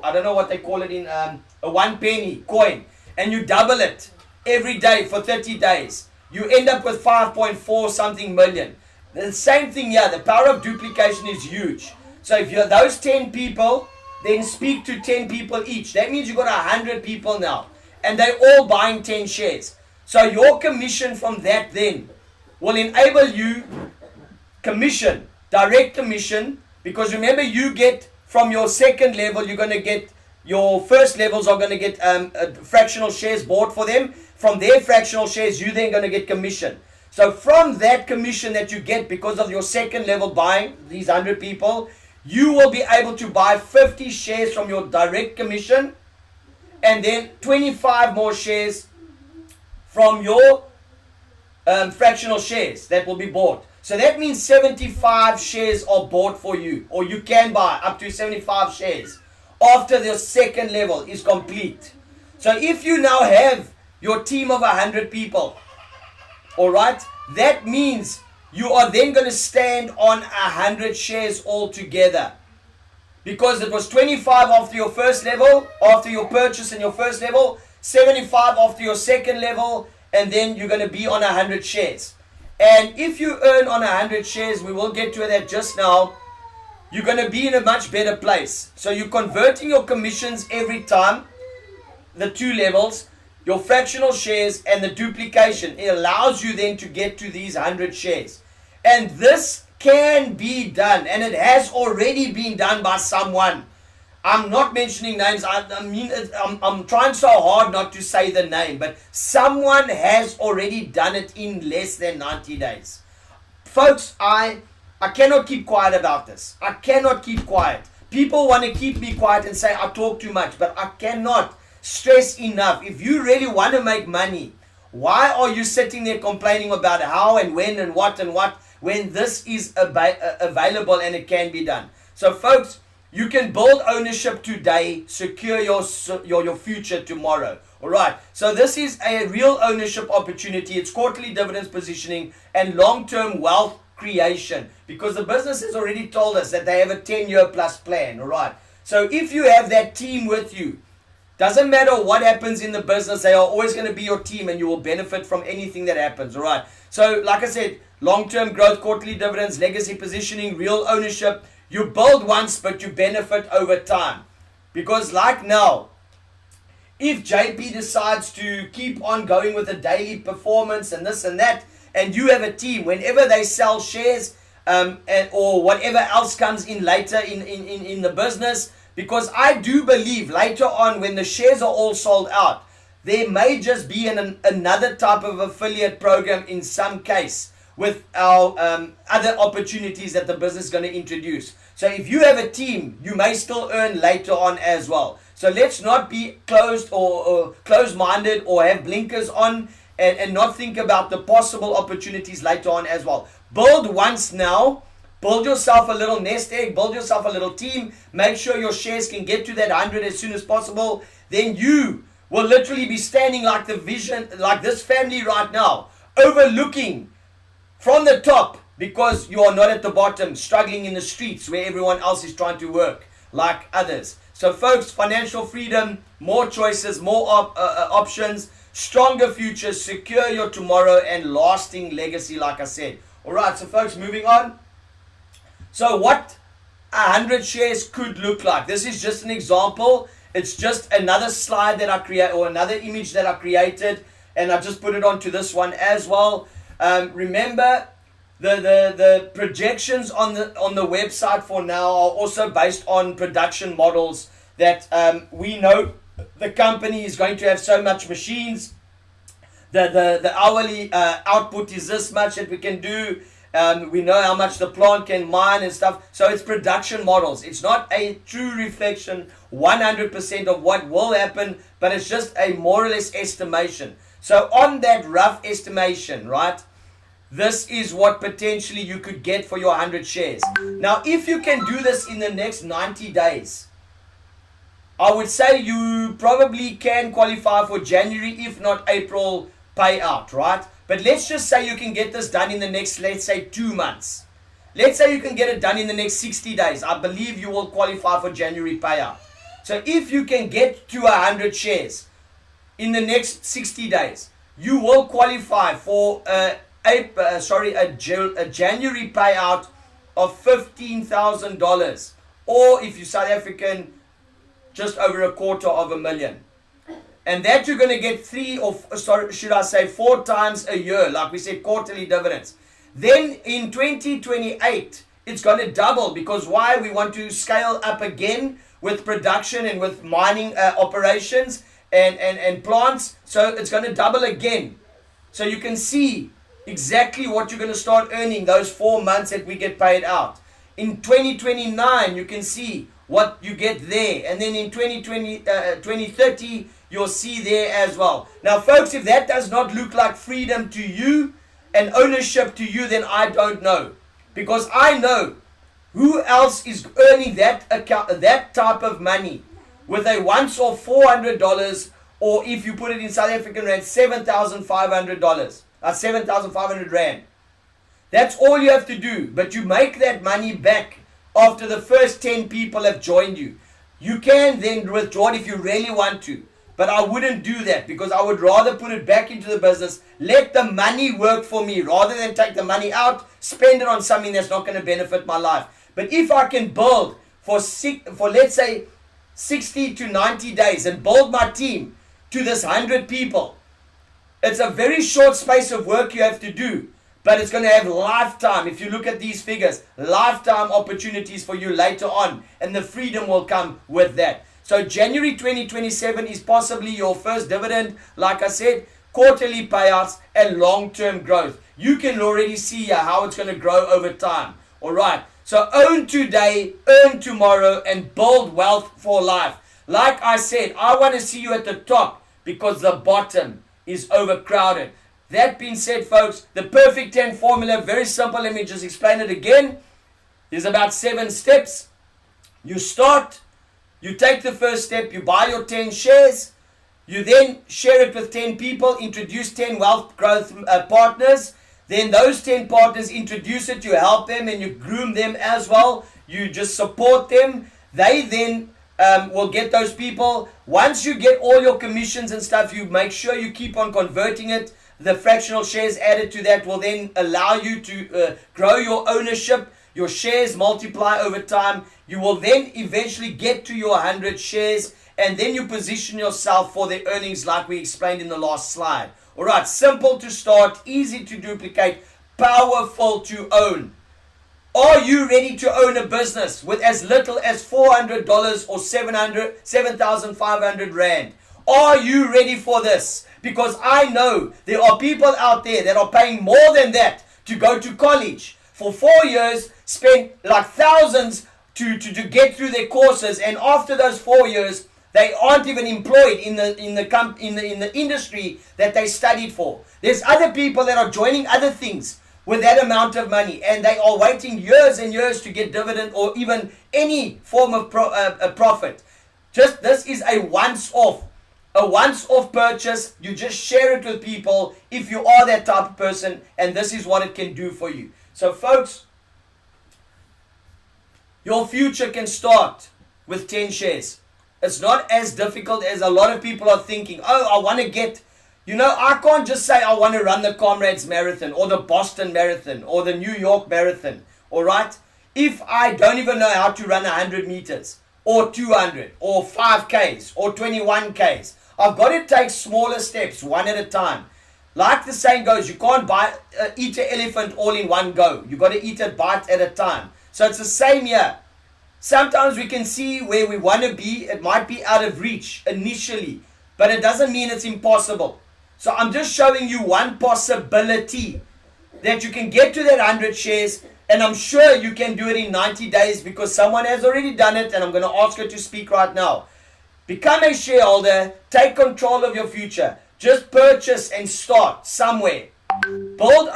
I don't know what they call it in, a 1 penny coin, and you double it every day for 30 days. You end up with 5.4 something million. The same thing here. The power of duplication is huge. So if you're those 10 people, then speak to 10 people each. That means you've got 100 people now, and they're all buying 10 shares. So your commission from that then will enable you commission, direct commission, because remember you get from your second level, you're going to get, your first levels are going to get fractional shares bought for them. From their fractional shares, you then going to get commission. So from that commission that you get because of your second level buying, these 100 people, you will be able to buy 50 shares from your direct commission, and then 25 more shares from your fractional shares that will be bought. So that means 75 shares are bought for you, or you can buy up to 75 shares after the second level is complete. So if you now have your team of 100 people, all right, that means you are then going to stand on 100 shares altogether, because it was 25 after your first level, after your purchase in your first level, 75 after your second level, and then you're going to be on 100 shares. And if you earn on 100 shares, we will get to that just now, you're going to be in a much better place. So you're converting your commissions every time, the two levels, your fractional shares and the duplication. It allows you then to get to these 100 shares. And this can be done, and it has already been done by someone. I'm not mentioning names. I'm trying so hard not to say the name, but someone has already done it in less than 90 days. Folks, I cannot keep quiet about this. I cannot keep quiet. People want to keep me quiet and say I talk too much, but I cannot stress enough. If you really want to make money, why are you sitting there complaining about how and when and what when this is available and it can be done? So folks, you can build ownership today, secure your future tomorrow. All right. So this is a real ownership opportunity. It's quarterly dividends positioning and long-term wealth creation, because the business has already told us that they have a 10-year plus plan. All right. So if you have that team with you, doesn't matter what happens in the business, they are always going to be your team, and you will benefit from anything that happens. All right. So like I said, long-term growth, quarterly dividends, legacy positioning, real ownership. You build once, but you benefit over time. Because like now, if JP decides to keep on going with the daily performance and this and that, and you have a team, whenever they sell shares or whatever else comes in later in the business, because I do believe later on when the shares are all sold out, there may just be another type of affiliate program in some case with our other opportunities that the business is going to introduce. So if you have a team, you may still earn later on as well. So let's not be closed or closed-minded or have blinkers on and not think about the possible opportunities later on as well. Build once now. Build yourself a little nest egg. Build yourself a little team. Make sure your shares can get to that 100 as soon as possible. Then you will literally be standing like the vision, like this family right now, overlooking from the top, because you are not at the bottom, struggling in the streets where everyone else is trying to work like others. So folks, financial freedom, more choices, more options, stronger future, secure your tomorrow, and lasting legacy, like I said. All right, so folks, moving on. So what 100 shares could look like. This is just an example. It's just another slide that I create, or another image that I created, and I just put it onto this one as well. Remember, the projections on the website for now are also based on production models that we know the company is going to have so much machines. The hourly output is this much that we can do. We know how much the plant can mine and stuff. So it's production models. It's not a true reflection 100% of what will happen, but it's just a more or less estimation. So on that rough estimation, right, this is what potentially you could get for your 100 shares. Now, if you can do this in the next 90 days, I would say you probably can qualify for January, if not April payout, right? But let's just say you can get this done in the next, let's say, 2 months. Let's say you can get it done in the next 60 days. I believe you will qualify for January payout. So if you can get to 100 shares in the next 60 days, you will qualify for a January payout of $15,000, or if you're South African, just over $250,000. And that you're going to get 4 times a year, like we said, quarterly dividends. Then in 2028, it's going to double, because why? We want to scale up again with production and with mining operations and plants. So it's going to double again. So you can see exactly what you're going to start earning those 4 months that we get paid out. In 2029, you can see what you get there. And then in 2030, you'll see there as well. Now, folks, if that does not look like freedom to you and ownership to you, then I don't know. Because I know who else is earning that type of money with a once-off $400, or if you put it in South African rand, $7,500. 7,500 rand. That's all you have to do. But you make that money back after the first 10 people have joined you. You can then withdraw it if you really want to. But I wouldn't do that, because I would rather put it back into the business, let the money work for me, rather than take the money out, spend it on something that's not going to benefit my life. But if I can build for let's say 60 to 90 days and build my team to this 100 people, it's a very short space of work you have to do, but it's going to have lifetime, if you look at these figures, lifetime opportunities for you later on, and the freedom will come with that. So January 2027 is possibly your first dividend, like I said, quarterly payouts and long-term growth. You can already see how it's going to grow over time. All right. So own today, earn tomorrow, and build wealth for life. Like I said, I want to see you at the top, because the bottom is overcrowded. That being said, folks, the Perfect 10 formula, very simple. Let me just explain it again. There's about 7 steps. You start. You take the first step, you buy your 10 shares, you then share it with 10 people, introduce 10 wealth growth partners, then those 10 partners introduce it, you help them and you groom them as well, you just support them, they then will get those people. Once you get all your commissions and stuff, you make sure you keep on converting it. The fractional shares added to that will then allow you to grow your ownership. Your shares multiply over time. You will then eventually get to your 100 shares, and then you position yourself for the earnings like we explained in the last slide. All right, simple to start, easy to duplicate, powerful to own. Are you ready to own a business with as little as $400 or 7,500 rand? Are you ready for this? Because I know there are people out there that are paying more than that to go to college for 4 years, spend like thousands to get through their courses, and after those 4 years, they aren't even employed in the industry that they studied for. There's other people that are joining other things with that amount of money, and they are waiting years and years to get dividend or even any form of profit. Just this is a once-off purchase. You just share it with people if you are that type of person, and this is what it can do for you. So folks, your future can start with 10 shares. It's not as difficult as a lot of people are thinking. Oh, I want to get, I can't just say I want to run the Comrades Marathon or the Boston Marathon or the New York Marathon. All right? If I don't even know how to run 100 meters or 200 or 5Ks or 21Ks, I've got to take smaller steps one at a time. Like the saying goes, you can't eat an elephant all in one go. You've got to eat it bite at a time. So it's the same here. Sometimes we can see where we want to be. It might be out of reach initially, but it doesn't mean it's impossible. So I'm just showing you one possibility that you can get to that 100 shares, and I'm sure you can do it in 90 days because someone has already done it, and I'm going to ask her to speak right now. Become a shareholder. Take control of your future. Just purchase and start somewhere. Build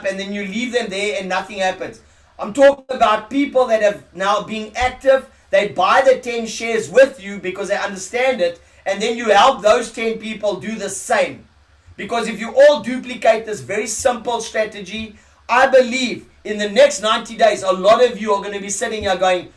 and then you leave them there and nothing happens. I'm talking about people that have now been active. They buy the 10 shares with you because they understand it, and then you help those 10 people do the same. Because if you all duplicate this very simple strategy, I believe in the next 90 days, a lot of you are going to be sitting here going,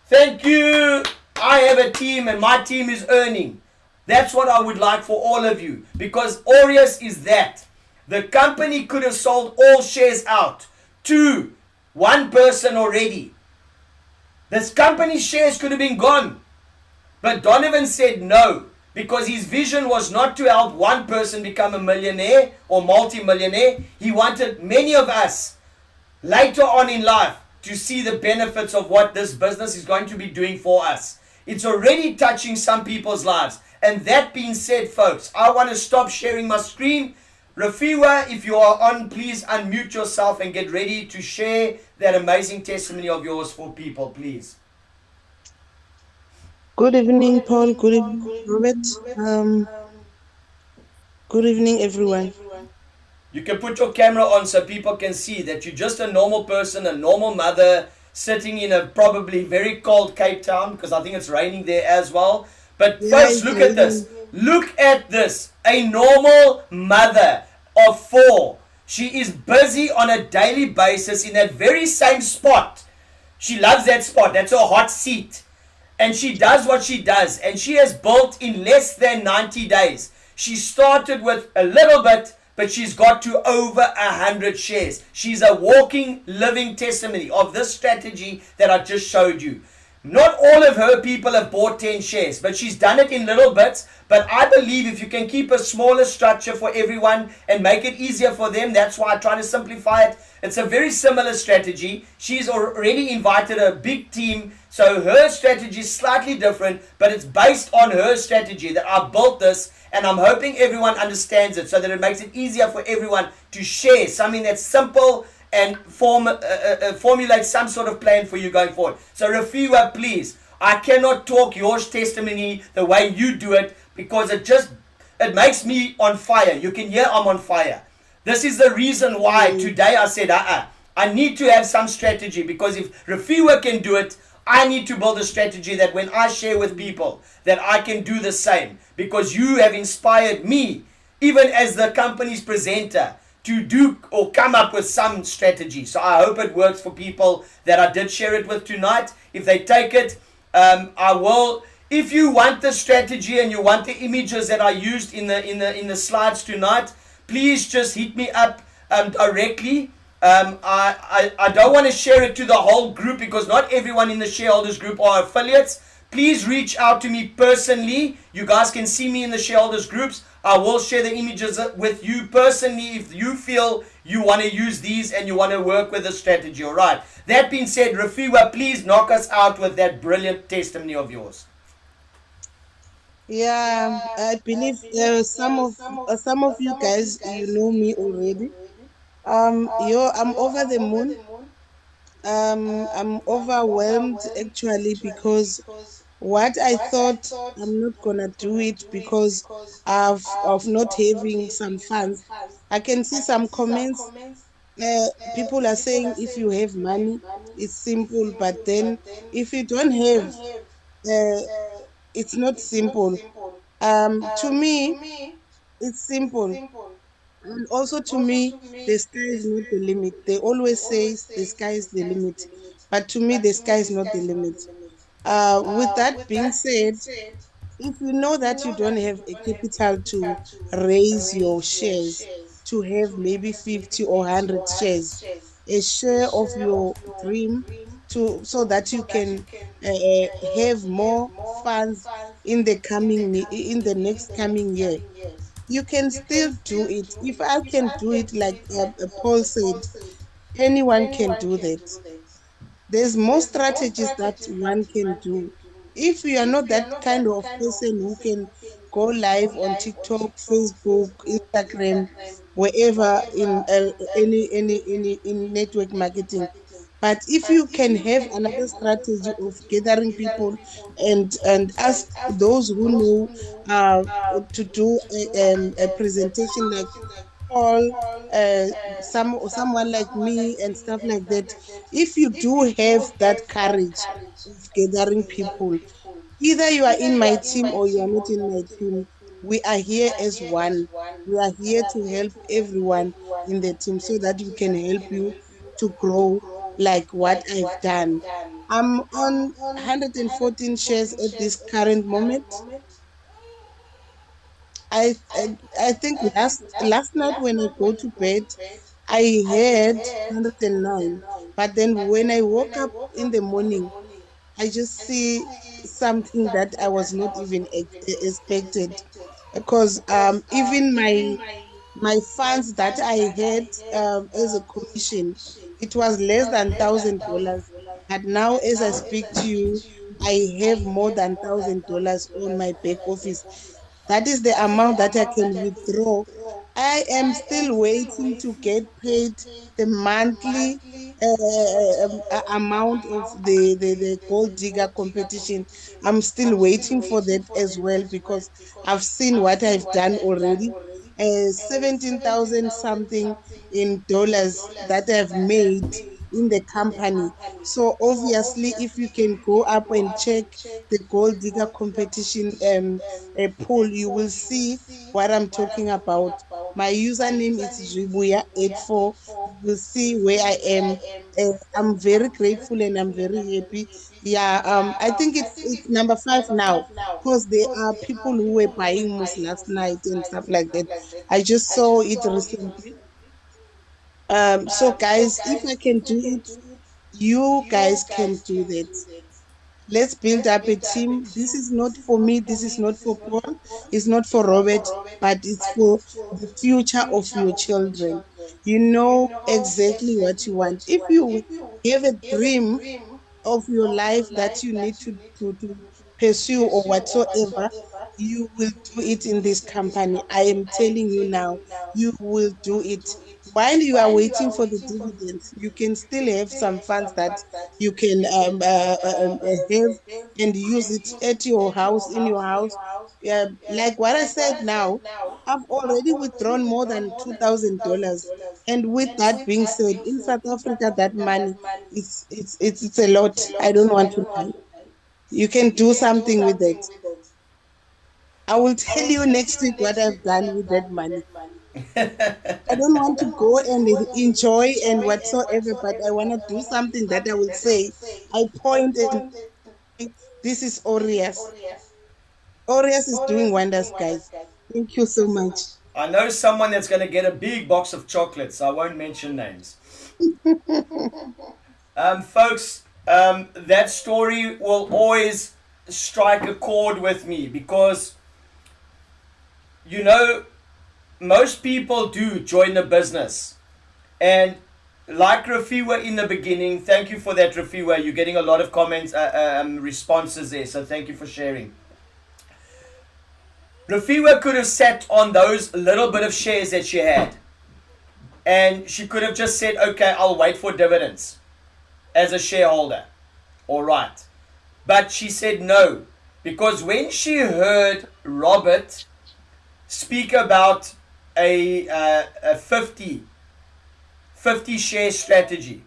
thank you, I have a team and my team is earning. That's what I would like for all of you. Because Aureus is that. The company could have sold all shares out to one person already. This company's shares could have been gone. But Donovan said no, because his vision was not to help one person become a millionaire or multi-millionaire. He wanted many of us later on in life to see the benefits of what this business is going to be doing for us. It's already touching some people's lives. And that being said, folks, I want to stop sharing my screen. Rafiwa, if you are on, please unmute yourself and get ready to share that amazing testimony of yours for people, please. Good evening, Paul. Good evening, Robert. Good evening, everyone. You can put your camera on so people can see that you're just a normal person, a normal mother, sitting in a probably very cold Cape Town, because I think it's raining there as well. But folks, look at this. Look at this. A normal mother of 4. She is busy on a daily basis in that very same spot. She loves that spot. That's her hot seat. And she does what she does. And she has built in less than 90 days. She started with a little bit, but she's got to over 100 shares. She's a walking, living testimony of this strategy that I just showed you. Not all of her people have bought 10 shares, but she's done it in little bits. But I believe if you can keep a smaller structure for everyone and make it easier for them, that's why I try to simplify it. It's a very similar strategy. She's already invited a big team, so her strategy is slightly different, but it's based on her strategy that I built this, and I'm hoping everyone understands it so that it makes it easier for everyone to share something that's simple and formulate some sort of plan for you going forward. So Rafiwa, please, I cannot talk your testimony the way you do it because it makes me on fire. You can hear I'm on fire. This is the reason why today I said, I need to have some strategy, because if Rafiwa can do it, I need to build a strategy that when I share with people, that I can do the same, because you have inspired me, even as the company's presenter, to do or come up with some strategy. So I hope it works for people that I did share it with tonight. If they take it, I will. If you want the strategy and you want the images that I used in the slides tonight, please just hit me up directly. I don't want to share it to the whole group because not everyone in the shareholders group are affiliates. Please reach out to me personally. You guys can see me in the shareholders groups. I will share the images with you personally if you feel you want to use these and you want to work with the strategy. All right. That being said, Rafiwa, please knock us out with that brilliant testimony of yours. Yeah, I believe some of you guys, you know me already. I'm over the moon. I'm overwhelmed actually, because what I thought I'm not gonna do it because of not having some funds. I can see some comments. People are saying if you have money, it's simple, but then if you don't have, it's not simple. To me, it's simple. And also to me, the sky is not the limit. They always say the sky is the limit. But to me, the sky is not the limit. With that being said, if you know that you don't have a capital to raise your shares, to have maybe 50 or 100 shares, a share of your dream, so that you can have more funds in the next coming year, you can still do it. If I can do it, like Paul said, anyone can do that. There's more strategies that one can do. If you are not that kind of person who can go live on TikTok, Facebook, Instagram, wherever in any in network marketing, but if you can have another strategy of gathering people and ask those who know to do a presentation like call uh, someone like me and stuff like that. If you do have that courage of gathering people, either you are in my team or you are not in my team, we are here as one. We are here to help everyone in the team so that we can help you to grow like what I've done. I'm on 114 shares at this current moment. I think last night when I go to bed, I had 109. But then when I woke up in the morning, I just see something that I was not even expected, because even my funds that I had as a commission, it was less than $1,000. But now, as I speak to you, I have more than $1,000 on my back office. That is the amount that I can withdraw. I am still waiting to get paid the monthly amount of the gold digger competition. I'm still waiting for that as well, because I've seen what I've done already. 17,000 something in dollars that I've made in the company. So obviously, if you can go up and check the gold digger competition poll, you will see what I'm talking about. My username is Zibuya84. You will see where I am. I'm very grateful and I'm very happy. Yeah, I think it's number 5 now, because there are people who were buying moose last night and stuff like that. I just saw it recently. So guys, if I can do it, you guys can do that. Let's build up a team. This is not for me. This is not for Paul. It's not for Robert, but it's for the future of your children. You know exactly what you want. If you have a dream of your life that you need to pursue or whatsoever, you will do it in this company. I am telling you now, you will do it. While you are waiting for the dividends, you can still have some funds that you can have and use it at your house, in your house. Like what I said now, I've already withdrawn more than $2,000. And with that being said, in South Africa, that money it's a lot. I don't want to lie. You can do something with it. I will tell you next week what I've done with that money. I don't want to go and enjoy and whatsoever, but I want to do something that I will say. I point and say, this is Aureus. Aureus is doing wonders, guys. Thank you so much. I know someone that's going to get a big box of chocolates. I won't mention names. Folks, that story will always strike a chord with me, because, you know, most people do join the business. And like Rafiwa in the beginning, thank you for that, Rafiwa. You're getting a lot of comments, responses there, so thank you for sharing. Rafiwa could have sat on those little bit of shares that she had, and she could have just said, okay, I'll wait for dividends as a shareholder. All right. But she said no, because when she heard Robert speak about a 50 share strategy,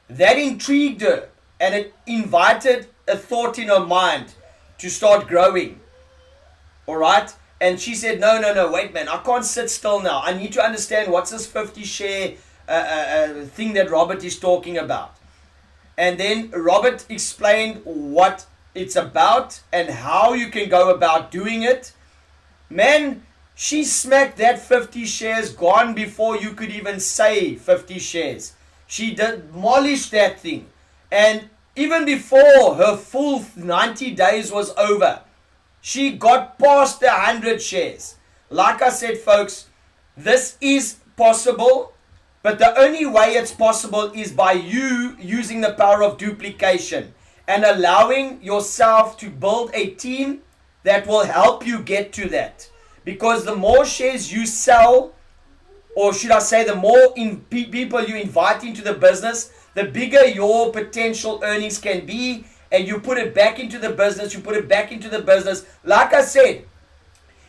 that intrigued her, and it invited a thought in her mind to start growing. All right. And she said, no, wait, man, I can't sit still now. I need to understand what's this 50 share thing that Robert is talking about. And then Robert explained what it's about and how you can go about doing it. Man, she smacked that 50 shares gone before you could even say 50 shares. She demolished that thing. And even before her full 90 days was over, she got past the 100 shares. Like I said, folks, this is possible, but the only way it's possible is by you using the power of duplication and allowing yourself to build a team that will help you get to that. Because the more shares you sell, or should I say the more people you invite into the business, the bigger your potential earnings can be. And you put it back into the business, Like I said,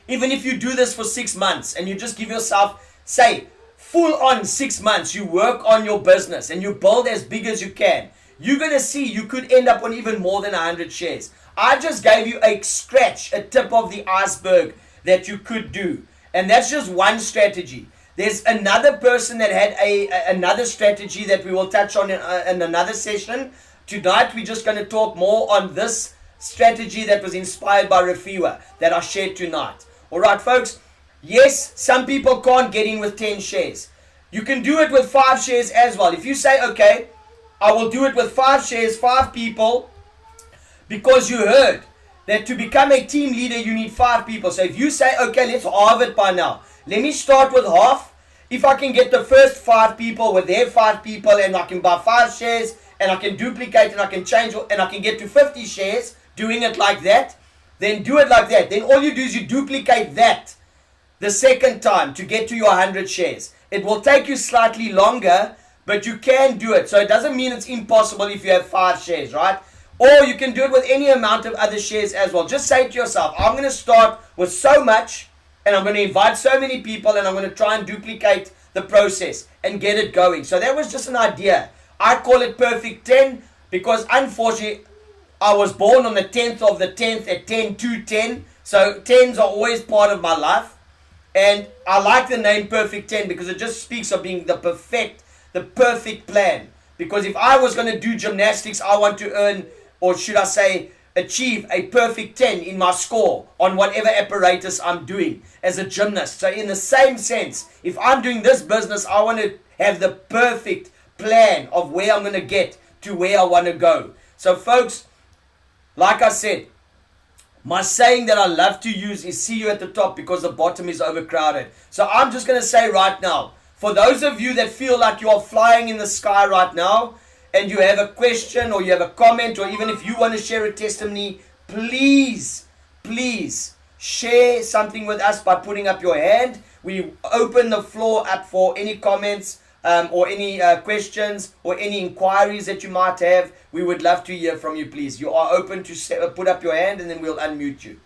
even if you do this for 6 months and you just give yourself, say, full on 6 months, you work on your business and you build as big as you can, you're going to see you could end up on even more than 100 shares. I just gave you a scratch, a tip of the iceberg that you could do. And that's just one strategy. There's another person that had another strategy that we will touch on in another session. Tonight, we're just going to talk more on this strategy that was inspired by Refiwa that I shared tonight. All right, folks. Yes, some people can't get in with 10 shares. You can do it with 5 shares as well. If you say, okay, I will do it with 5 shares, 5 people, because you heard that to become a team leader, you need 5 people. So if you say, okay, let's halve it by now. Let me start with half. If I can get the first 5 people with their 5 people and I can buy 5 shares and I can duplicate and I can change and I can get to 50 shares doing it like that, then do it like that. Then all you do is you duplicate that the second time to get to your 100 shares. It will take you slightly longer, but you can do it. So it doesn't mean it's impossible if you have 5 shares, right? Or you can do it with any amount of other shares as well. Just say to yourself, I'm going to start with so much and I'm going to invite so many people and I'm going to try and duplicate the process and get it going. So that was just an idea. I call it Perfect 10 because unfortunately I was born on the 10th of the 10th at 10 to 10. So 10s are always part of my life. And I like the name Perfect 10 because it just speaks of being the perfect plan. Because if I was going to do gymnastics, I want to earn, or should I say, achieve a perfect 10 in my score on whatever apparatus I'm doing as a gymnast. So in the same sense, if I'm doing this business, I want to have the perfect plan of where I'm going to get to where I want to go. So folks, like I said, my saying that I love to use is see you at the top because the bottom is overcrowded. So I'm just going to say right now, for those of you that feel like you are flying in the sky right now, and you have a question or you have a comment, or even if you want to share a testimony, please share something with us by putting up your hand. We open the floor up for any comments or any questions or any inquiries that you might have. We would love to hear from you, please. You are open to put up your hand and then we'll unmute you.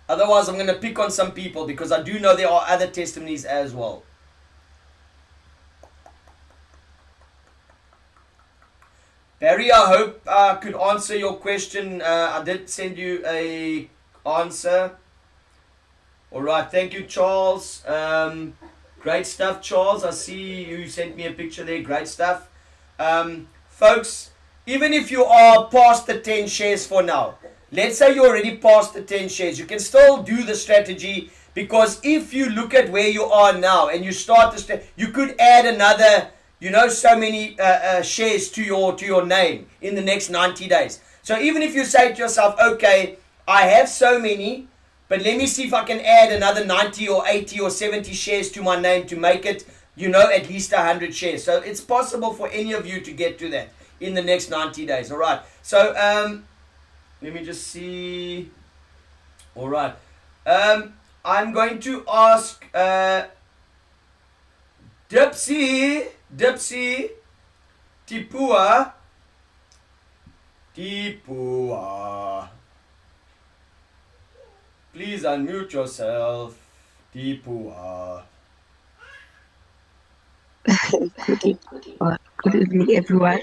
Otherwise, I'm going to pick on some people because I do know there are other testimonies as well. Barry, I hope I could answer your question. I did send you a answer. All right, thank you, Charles. Great stuff, Charles. I see you sent me a picture there. Great stuff. Folks, even if you are past the 10 shares for now, let's say you're already past the 10 shares, you can still do the strategy because if you look at where you are now and you start the you could add another so many shares to your name in the next 90 days. So even if you say to yourself, okay, I have so many, but let me see if I can add another 90 or 80 or 70 shares to my name to make it, at least 100 shares. So it's possible for any of you to get to that in the next 90 days. All right. So let me just see. All right. I'm going to ask Dipsy Tipua. Please unmute yourself. Tipua. Good evening, everyone.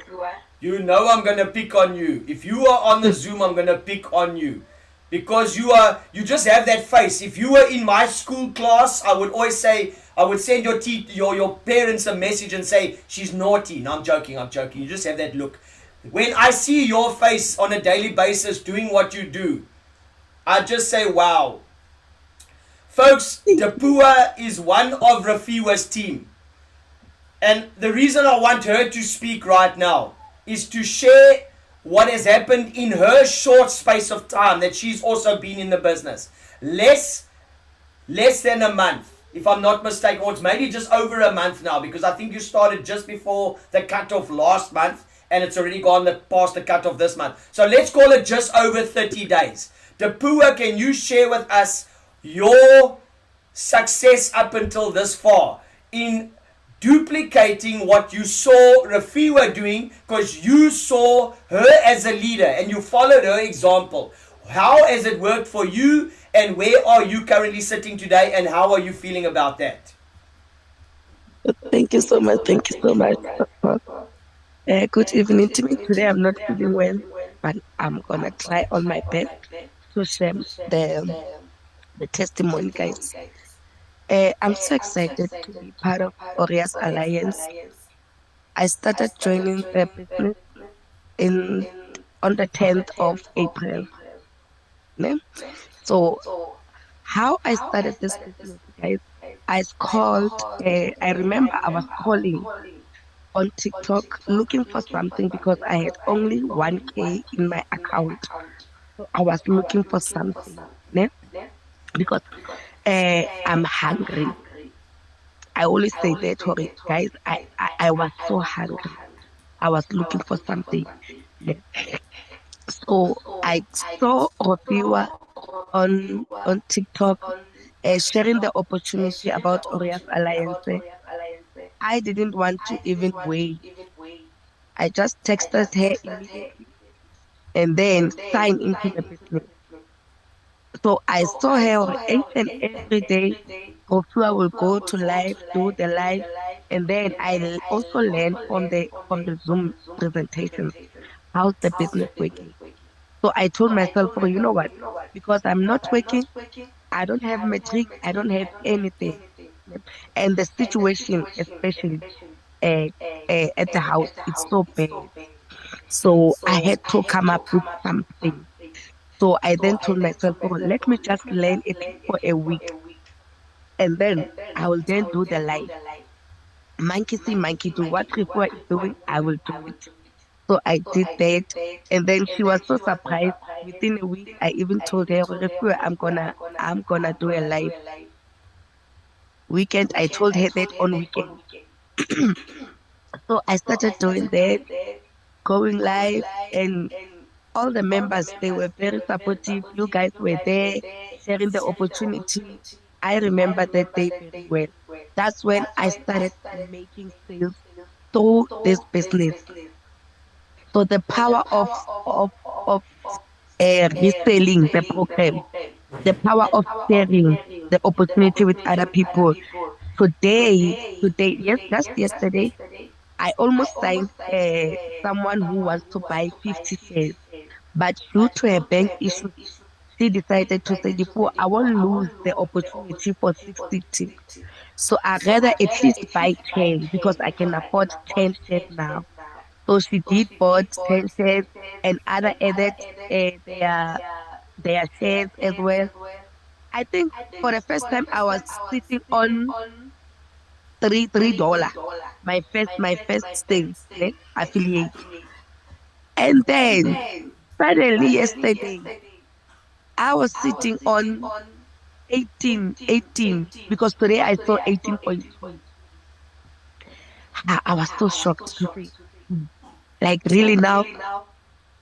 You know I'm going to pick on you. If you are on the Zoom, I'm going to pick on you. Because you just have that face. If you were in my school class, I would always say, I would send your parents a message and say, she's naughty. No, I'm joking. You just have that look. When I see your face on a daily basis doing what you do, I just say, wow. Folks, Dipua is one of Refiwa's team. And the reason I want her to speak right now is to share what has happened in her short space of time that she's also been in the business. Less than a month, if I'm not mistaken, or it's maybe just over a month now, because I think you started just before the cutoff last month, and it's already gone past the cutoff this month. So let's call it just over 30 days. Dipua, can you share with us your success up until this far in duplicating what you saw Refiwa doing, because you saw her as a leader and you followed her example? How has it worked for you, and where are you currently sitting today, and how are you feeling about that? Thank you so much. Thank you so much. Good evening to me. Today I'm not feeling well, but I'm gonna try on my best to share the testimony, guys. I'm so excited to be part of Orias Alliance. I started joining the business in on the 10th of April. Ne? So how I started this business, guys, I remember I was calling on TikTok looking for something because I had only 1K in my account. So I was looking for something, ne? Because I'm hungry. I always say that, Tori, guys, I was so hungry. I was looking for something. Ne? So I saw Ropiwa on TikTok sharing the opportunity about Orias Alliance. I didn't want to even wait. I just texted her immediately and then signed into the business. So I saw her on each and every day. Rofua will go to live, do the live, and then also learn from the Zoom presentations. How's the business working? So I told myself, oh, you know what? Because I'm not working, I don't have metric, I don't have anything. And the situation, especially uh, at the house, it's so bad. So I had to come up with something. So I then told myself, oh, let me just learn at least for a week. And then I will then do the live. Monkey see, monkey do. What Rifua is doing, I will do it. So I did that. And then she was so surprised. Within a week, I even told her, Rifua, I'm gonna do a live weekend. I told her that on weekend. So I started doing that, going live, and all the members, they were very supportive. You guys were there sharing the opportunity. I remember that day very well. That's when I started making sales through this business. So the power of reselling the program, the power of sharing the opportunity with other people. Today, yes, just yesterday, I almost signed someone who wants to buy 50 shares, but due to a bank issue, she decided to say, before I won't lose the opportunity for 60 ticks. So I'd rather at least buy 10 because I can afford 10 shares now. So she did bought 10 shares and other added their shares as well. I think for the first time I was sitting on $3. My first thing, affiliate. And then suddenly yesterday I was sitting on 18 because today I saw 18.2. I was so shocked to say, "Hmm, like really now,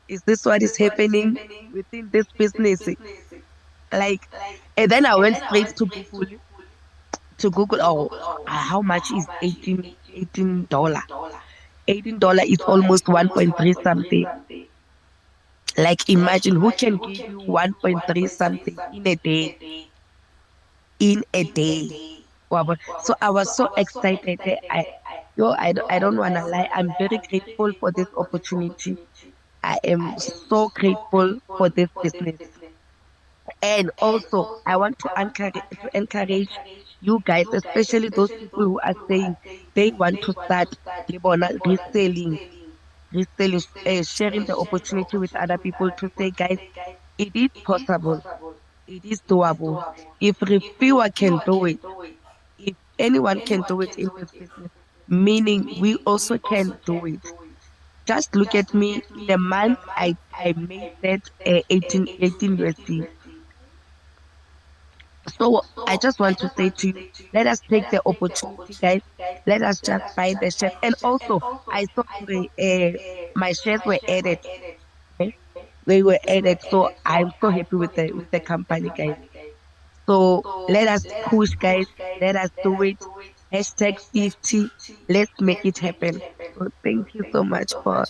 is this what is happening within this business?" Like, and then I went straight to Google, oh, how much is $18? $18 is almost 1.3 something. Like, imagine who can give you 1.3 something in a day. In a day. Wow. So I was so excited. I don't want to lie. I'm very grateful for this opportunity. I am so grateful for this business. And also, I want to encourage you guys, especially those people who are saying they want to start Lebona reselling, sharing the opportunity with other people to say, guys, it is possible. It is doable. If Refiwa can do it, if anyone can do it in this business, meaning we also can do it. Just look at me. In a month, I made that 18 USD. So I just want to say to you, let us take the opportunity, guys. Let us just buy the shares. And also, I saw my shares were added. Okay? They were added. So I'm so happy with the company, guys. So let us push, guys. Let us do it. Hashtag 50. Let's make it happen. So thank you so much for.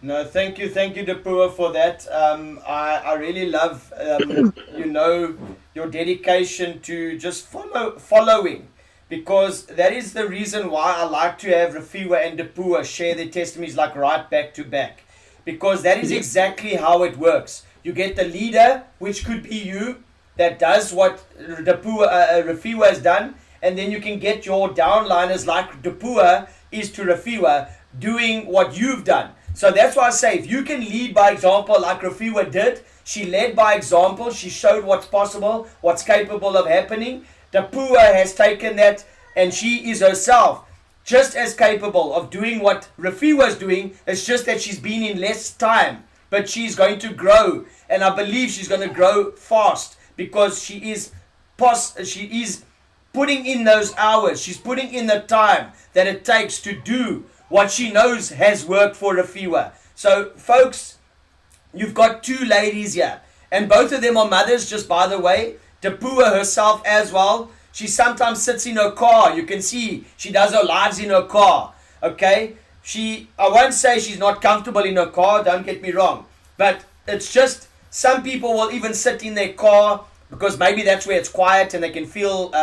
No, thank you, Depua, for that. I really love, your dedication to just following, because that is the reason why I like to have Rafiwa and Dapua share their testimonies like right back to back, because that is exactly how it works. You get the leader, which could be you, that does what Rafiwa has done, and then you can get your downliners like Dapua is to Rafiwa doing what you've done. So that's why I say, if you can lead by example like Rafiwa did, she led by example, she showed what's possible, what's capable of happening. Dapua has taken that, and she is herself just as capable of doing what Rafiwa is doing. It's just that she's been in less time, but she's going to grow, and I believe she's going to grow fast because she is putting in those hours. She's putting in the time that it takes to do what she knows has worked for Rafiwa. So, folks, you've got two ladies here, and both of them are mothers, just by the way. Dapua herself as well. She sometimes sits in her car. You can see she does her lives in her car. Okay? I won't say she's not comfortable in her car, don't get me wrong. But it's just, some people will even sit in their car because maybe that's where it's quiet and they can feel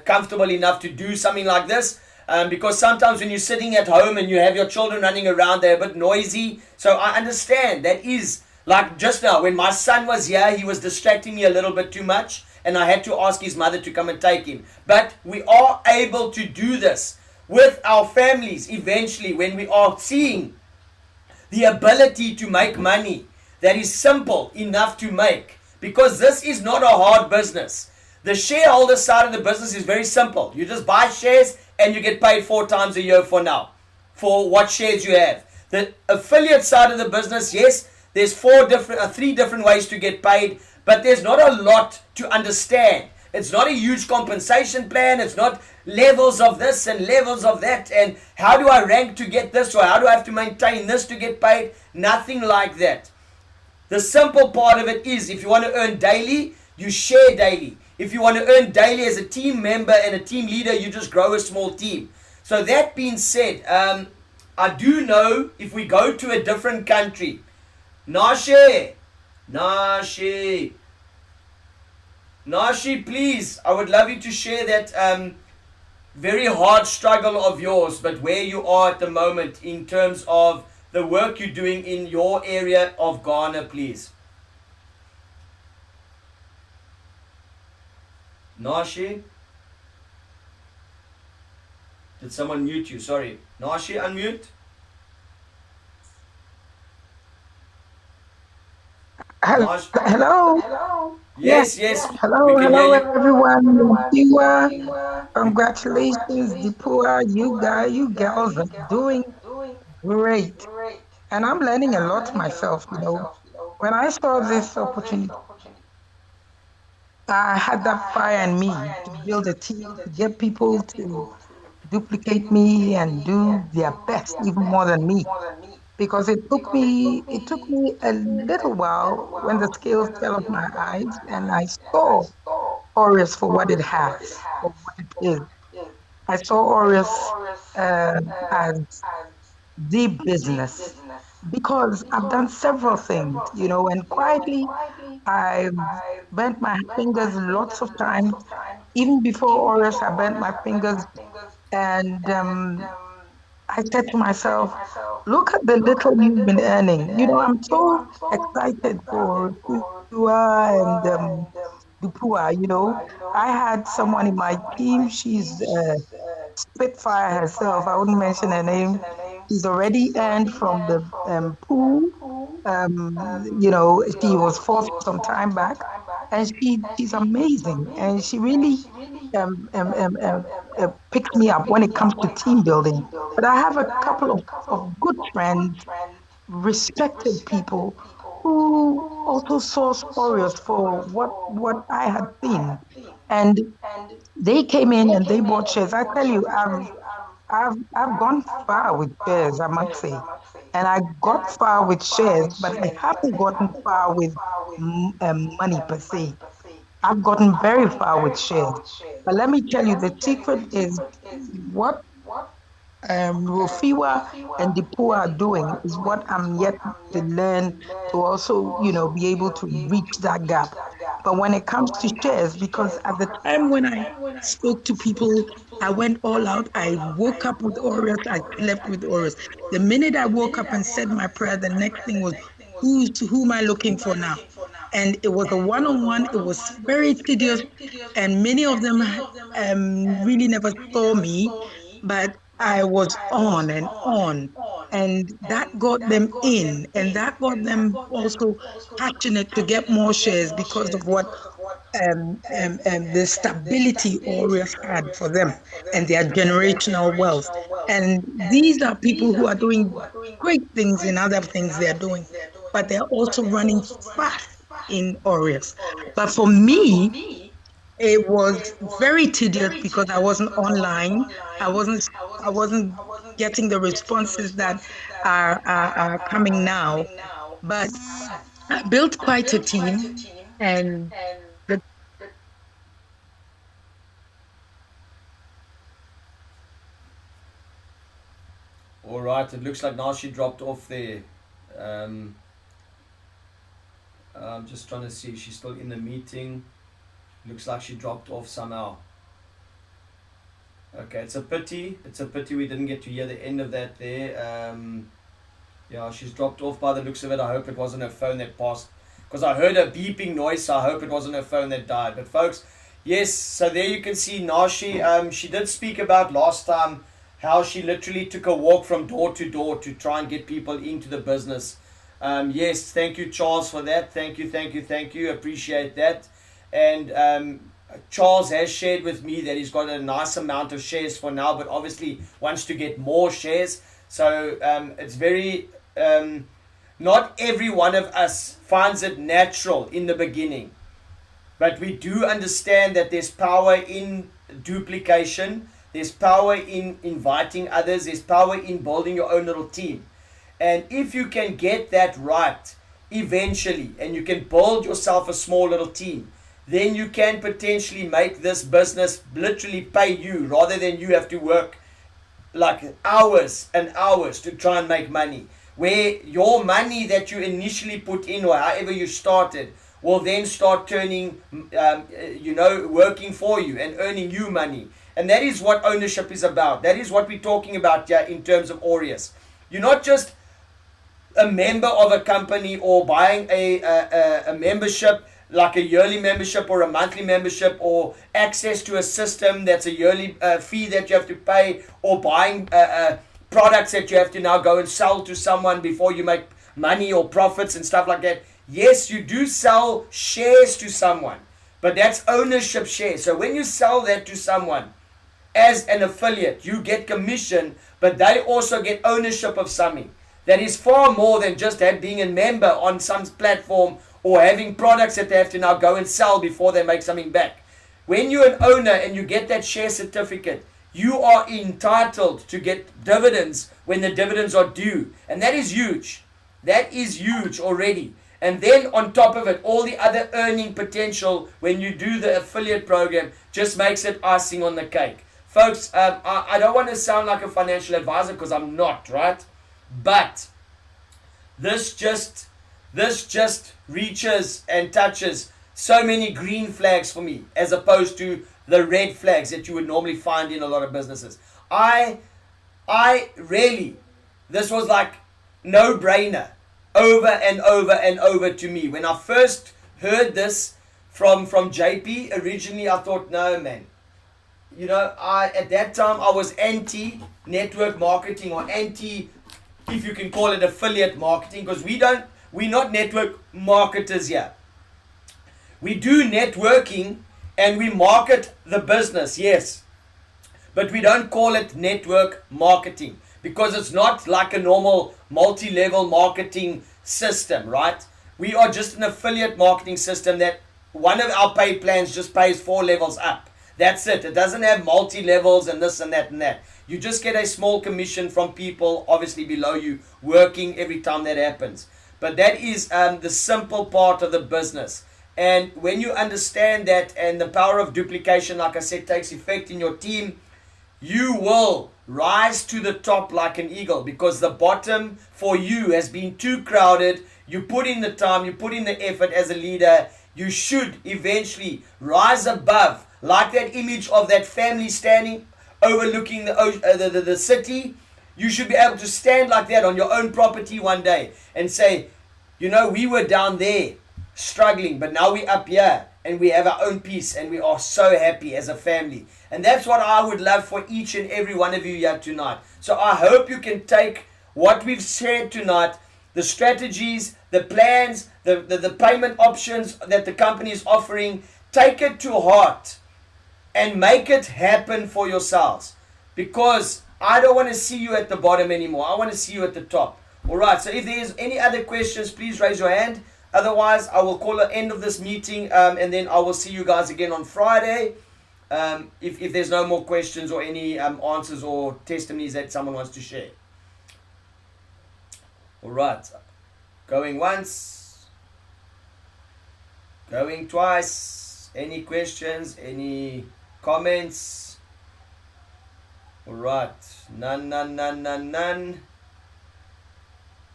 comfortable enough to do something like this. Because sometimes when you're sitting at home and you have your children running around, they're a bit noisy. So I understand. That is, like just now, when my son was here, he was distracting me a little bit too much, and I had to ask his mother to come and take him. But we are able to do this with our families eventually when we are seeing the ability to make money that is simple enough to make. Because this is not a hard business. The shareholder side of the business is very simple. You just buy shares and you get paid 4 times a year for now, for what shares you have. The affiliate side of the business, yes, there's 3 different ways to get paid, but there's not a lot to understand. It's not a huge compensation plan. It's not levels of this and levels of that, and how do I rank to get this, or how do I have to maintain this to get paid? Nothing like that. The simple part of it is, if you want to earn daily, you share daily. If you want to earn daily as a team member and a team leader, you just grow a small team. So that being said, I do know if we go to a different country, Nashi, please, I would love you to share that very hard struggle of yours, but where you are at the moment in terms of the work you're doing in your area of Ghana, please. Nashi? Did someone mute you? Sorry. Nashi, unmute. Hello. Yes. Hello, We can hear you. everyone. Dipua, congratulations, Dipua. You girls are doing great. And I'm learning a lot myself, When I saw this opportunity, I had that fire in me to build a team, to get people to duplicate me and do their best, even more than me. Because it took me a little while when the scales fell off my eyes and I saw Aureus for what it has, for what it is. I saw Aureus as the business because I've done several things, and quietly I've bent my fingers lots of times. Even before Aureus, I bent my fingers, and I said to myself, look at the little you've been earning. I'm so excited for Dupua and Dupua. I had someone in my team, she's Spitfire herself. I wouldn't mention her name. She's already earned from the pool. She was fourth some time back, and she's amazing. And she really picked me up when it comes to team building. But I have a couple of good friends, respected people, who also saw Aureus for what I had seen. And they came in and they bought shares. I tell you, I've gone far with shares, I must say. And I got far with shares, but I haven't gotten far with money per se. I've gotten very far with shares. But let me tell you, the secret is what Rafiwa and Dipua are doing is what I'm yet to learn to also, be able to reach that gap. But when it comes to shares, because at the time when I spoke to people, I went all out. I woke up with Oreos. I slept with Oreos. The minute I woke up and said my prayer, the next thing was, who am I looking for now? And it was a one-on-one. It was very tedious, and many of them really never saw me, but I was on and on, and that got them in, and that got them also passionate to get more shares because of what the stability Orioles had for them and their generational wealth. And these are people who are doing great things in other things they're doing, but they're also running fast in Orioles. But for me, it was very tedious because I wasn't online. I wasn't getting the responses that are coming now. But I built quite a team, and the All right, it looks like now she dropped off there. I'm just trying to see if she's still in the meeting. Looks like she dropped off somehow. Okay, it's a pity. It's a pity we didn't get to hear the end of that there. Yeah, she's dropped off by the looks of it. I hope it wasn't her phone that passed, because I heard a beeping noise, so I hope it wasn't her phone that died. But folks, yes, so there you can see Nashi. She did speak about last time how she literally took a walk from door to door to try and get people into the business. Yes, thank you, Charles, for that. Thank you. Appreciate that. And Charles has shared with me that he's got a nice amount of shares for now, but obviously wants to get more shares. So it's very, not every one of us finds it natural in the beginning. But we do understand that there's power in duplication. There's power in inviting others. There's power in building your own little team. And if you can get that right eventually, and you can build yourself a small little team, then you can potentially make this business literally pay you rather than you have to work like hours and hours to try and make money. Where your money that you initially put in, or however you started, will then start turning, working for you and earning you money. And that is what ownership is about. That is what we're talking about here in terms of Aureus. You're not just a member of a company or buying a membership, like a yearly membership or a monthly membership, or access to a system that's a yearly fee that you have to pay, or buying products that you have to now go and sell to someone before you make money or profits and stuff like that. Yes, you do sell shares to someone, but that's ownership shares. So when you sell that to someone as an affiliate, you get commission, but they also get ownership of something that is far more than just being a member on some platform or having products that they have to now go and sell before they make something back. When you're an owner and you get that share certificate, you are entitled to get dividends when the dividends are due. And that is huge. That is huge already. And then on top of it, all the other earning potential when you do the affiliate program just makes it icing on the cake. Folks, I don't want to sound like a financial advisor, because I'm not, right? But this just reaches and touches so many green flags for me, as opposed to the red flags that you would normally find in a lot of businesses. I really, this was like no-brainer over and over and over to me. When I first heard this from JP, originally I thought, no man. You know, at that time I was anti-network marketing, or anti, if you can call it, affiliate marketing, because we're not network marketers here. We do networking and we market the business, yes, but we don't call it network marketing, because it's not like a normal multi-level marketing system, right? We are just an affiliate marketing system that one of our pay plans just pays 4 levels up. That's it. It doesn't have multi-levels and this and that and that. You just get a small commission from people obviously below you working every time that happens. But that is the simple part of the business. And when you understand that, and the power of duplication, like I said, takes effect in your team, you will rise to the top like an eagle, because the bottom for you has been too crowded. You put in the time, you put in the effort as a leader. you should eventually rise above, like that image of that family standing overlooking the city. You should be able to stand like that on your own property one day and say, you know, we were down there struggling, but now we're up here and we have our own peace and we are so happy as a family. And that's what I would love for each and every one of you here tonight. So I hope you can take what we've shared tonight, the strategies, the plans, the payment options that the company is offering, take it to heart and make it happen for yourselves. Because I don't want to see you at the bottom anymore. I want to see you at the top. All right, so if there's any other questions, please raise your hand. Otherwise, I will call the end of this meeting, and then I will see you guys again on Friday. If there's no more questions or any answers or testimonies that someone wants to share. All right. Going once. Going twice. Any questions? Any comments? All right. None.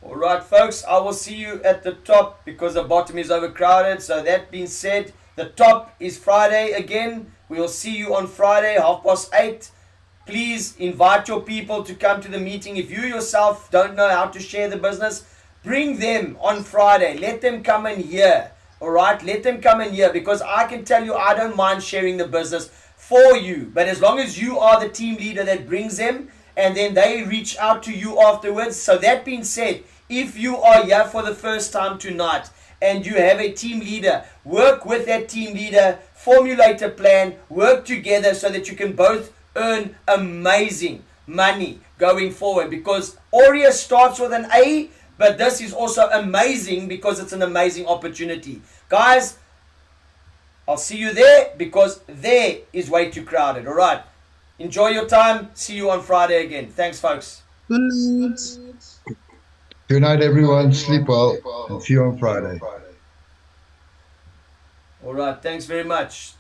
All right, folks. I will see you at the top because the bottom is overcrowded. So that being said, the top is Friday again. We will see you on Friday, 8:30. Please invite your people to come to the meeting. If you yourself don't know how to share the business, bring them on Friday. Let them come and hear. All right, let them come and hear, because I can tell you I don't mind sharing the business for you. But as long as you are the team leader that brings them, and then they reach out to you afterwards. So that being said, if you are here for the first time tonight and you have a team leader, work with that team leader, formulate a plan, work together so that you can both earn amazing money going forward. Because Aureus starts with an A, but this is also amazing because it's an amazing opportunity. Guys, I'll see you there, because there is way too crowded. All right. Enjoy your time. See you on Friday again. Thanks, folks. Good night. Good night, everyone. Sleep well, and see you on Friday. All right. Thanks very much.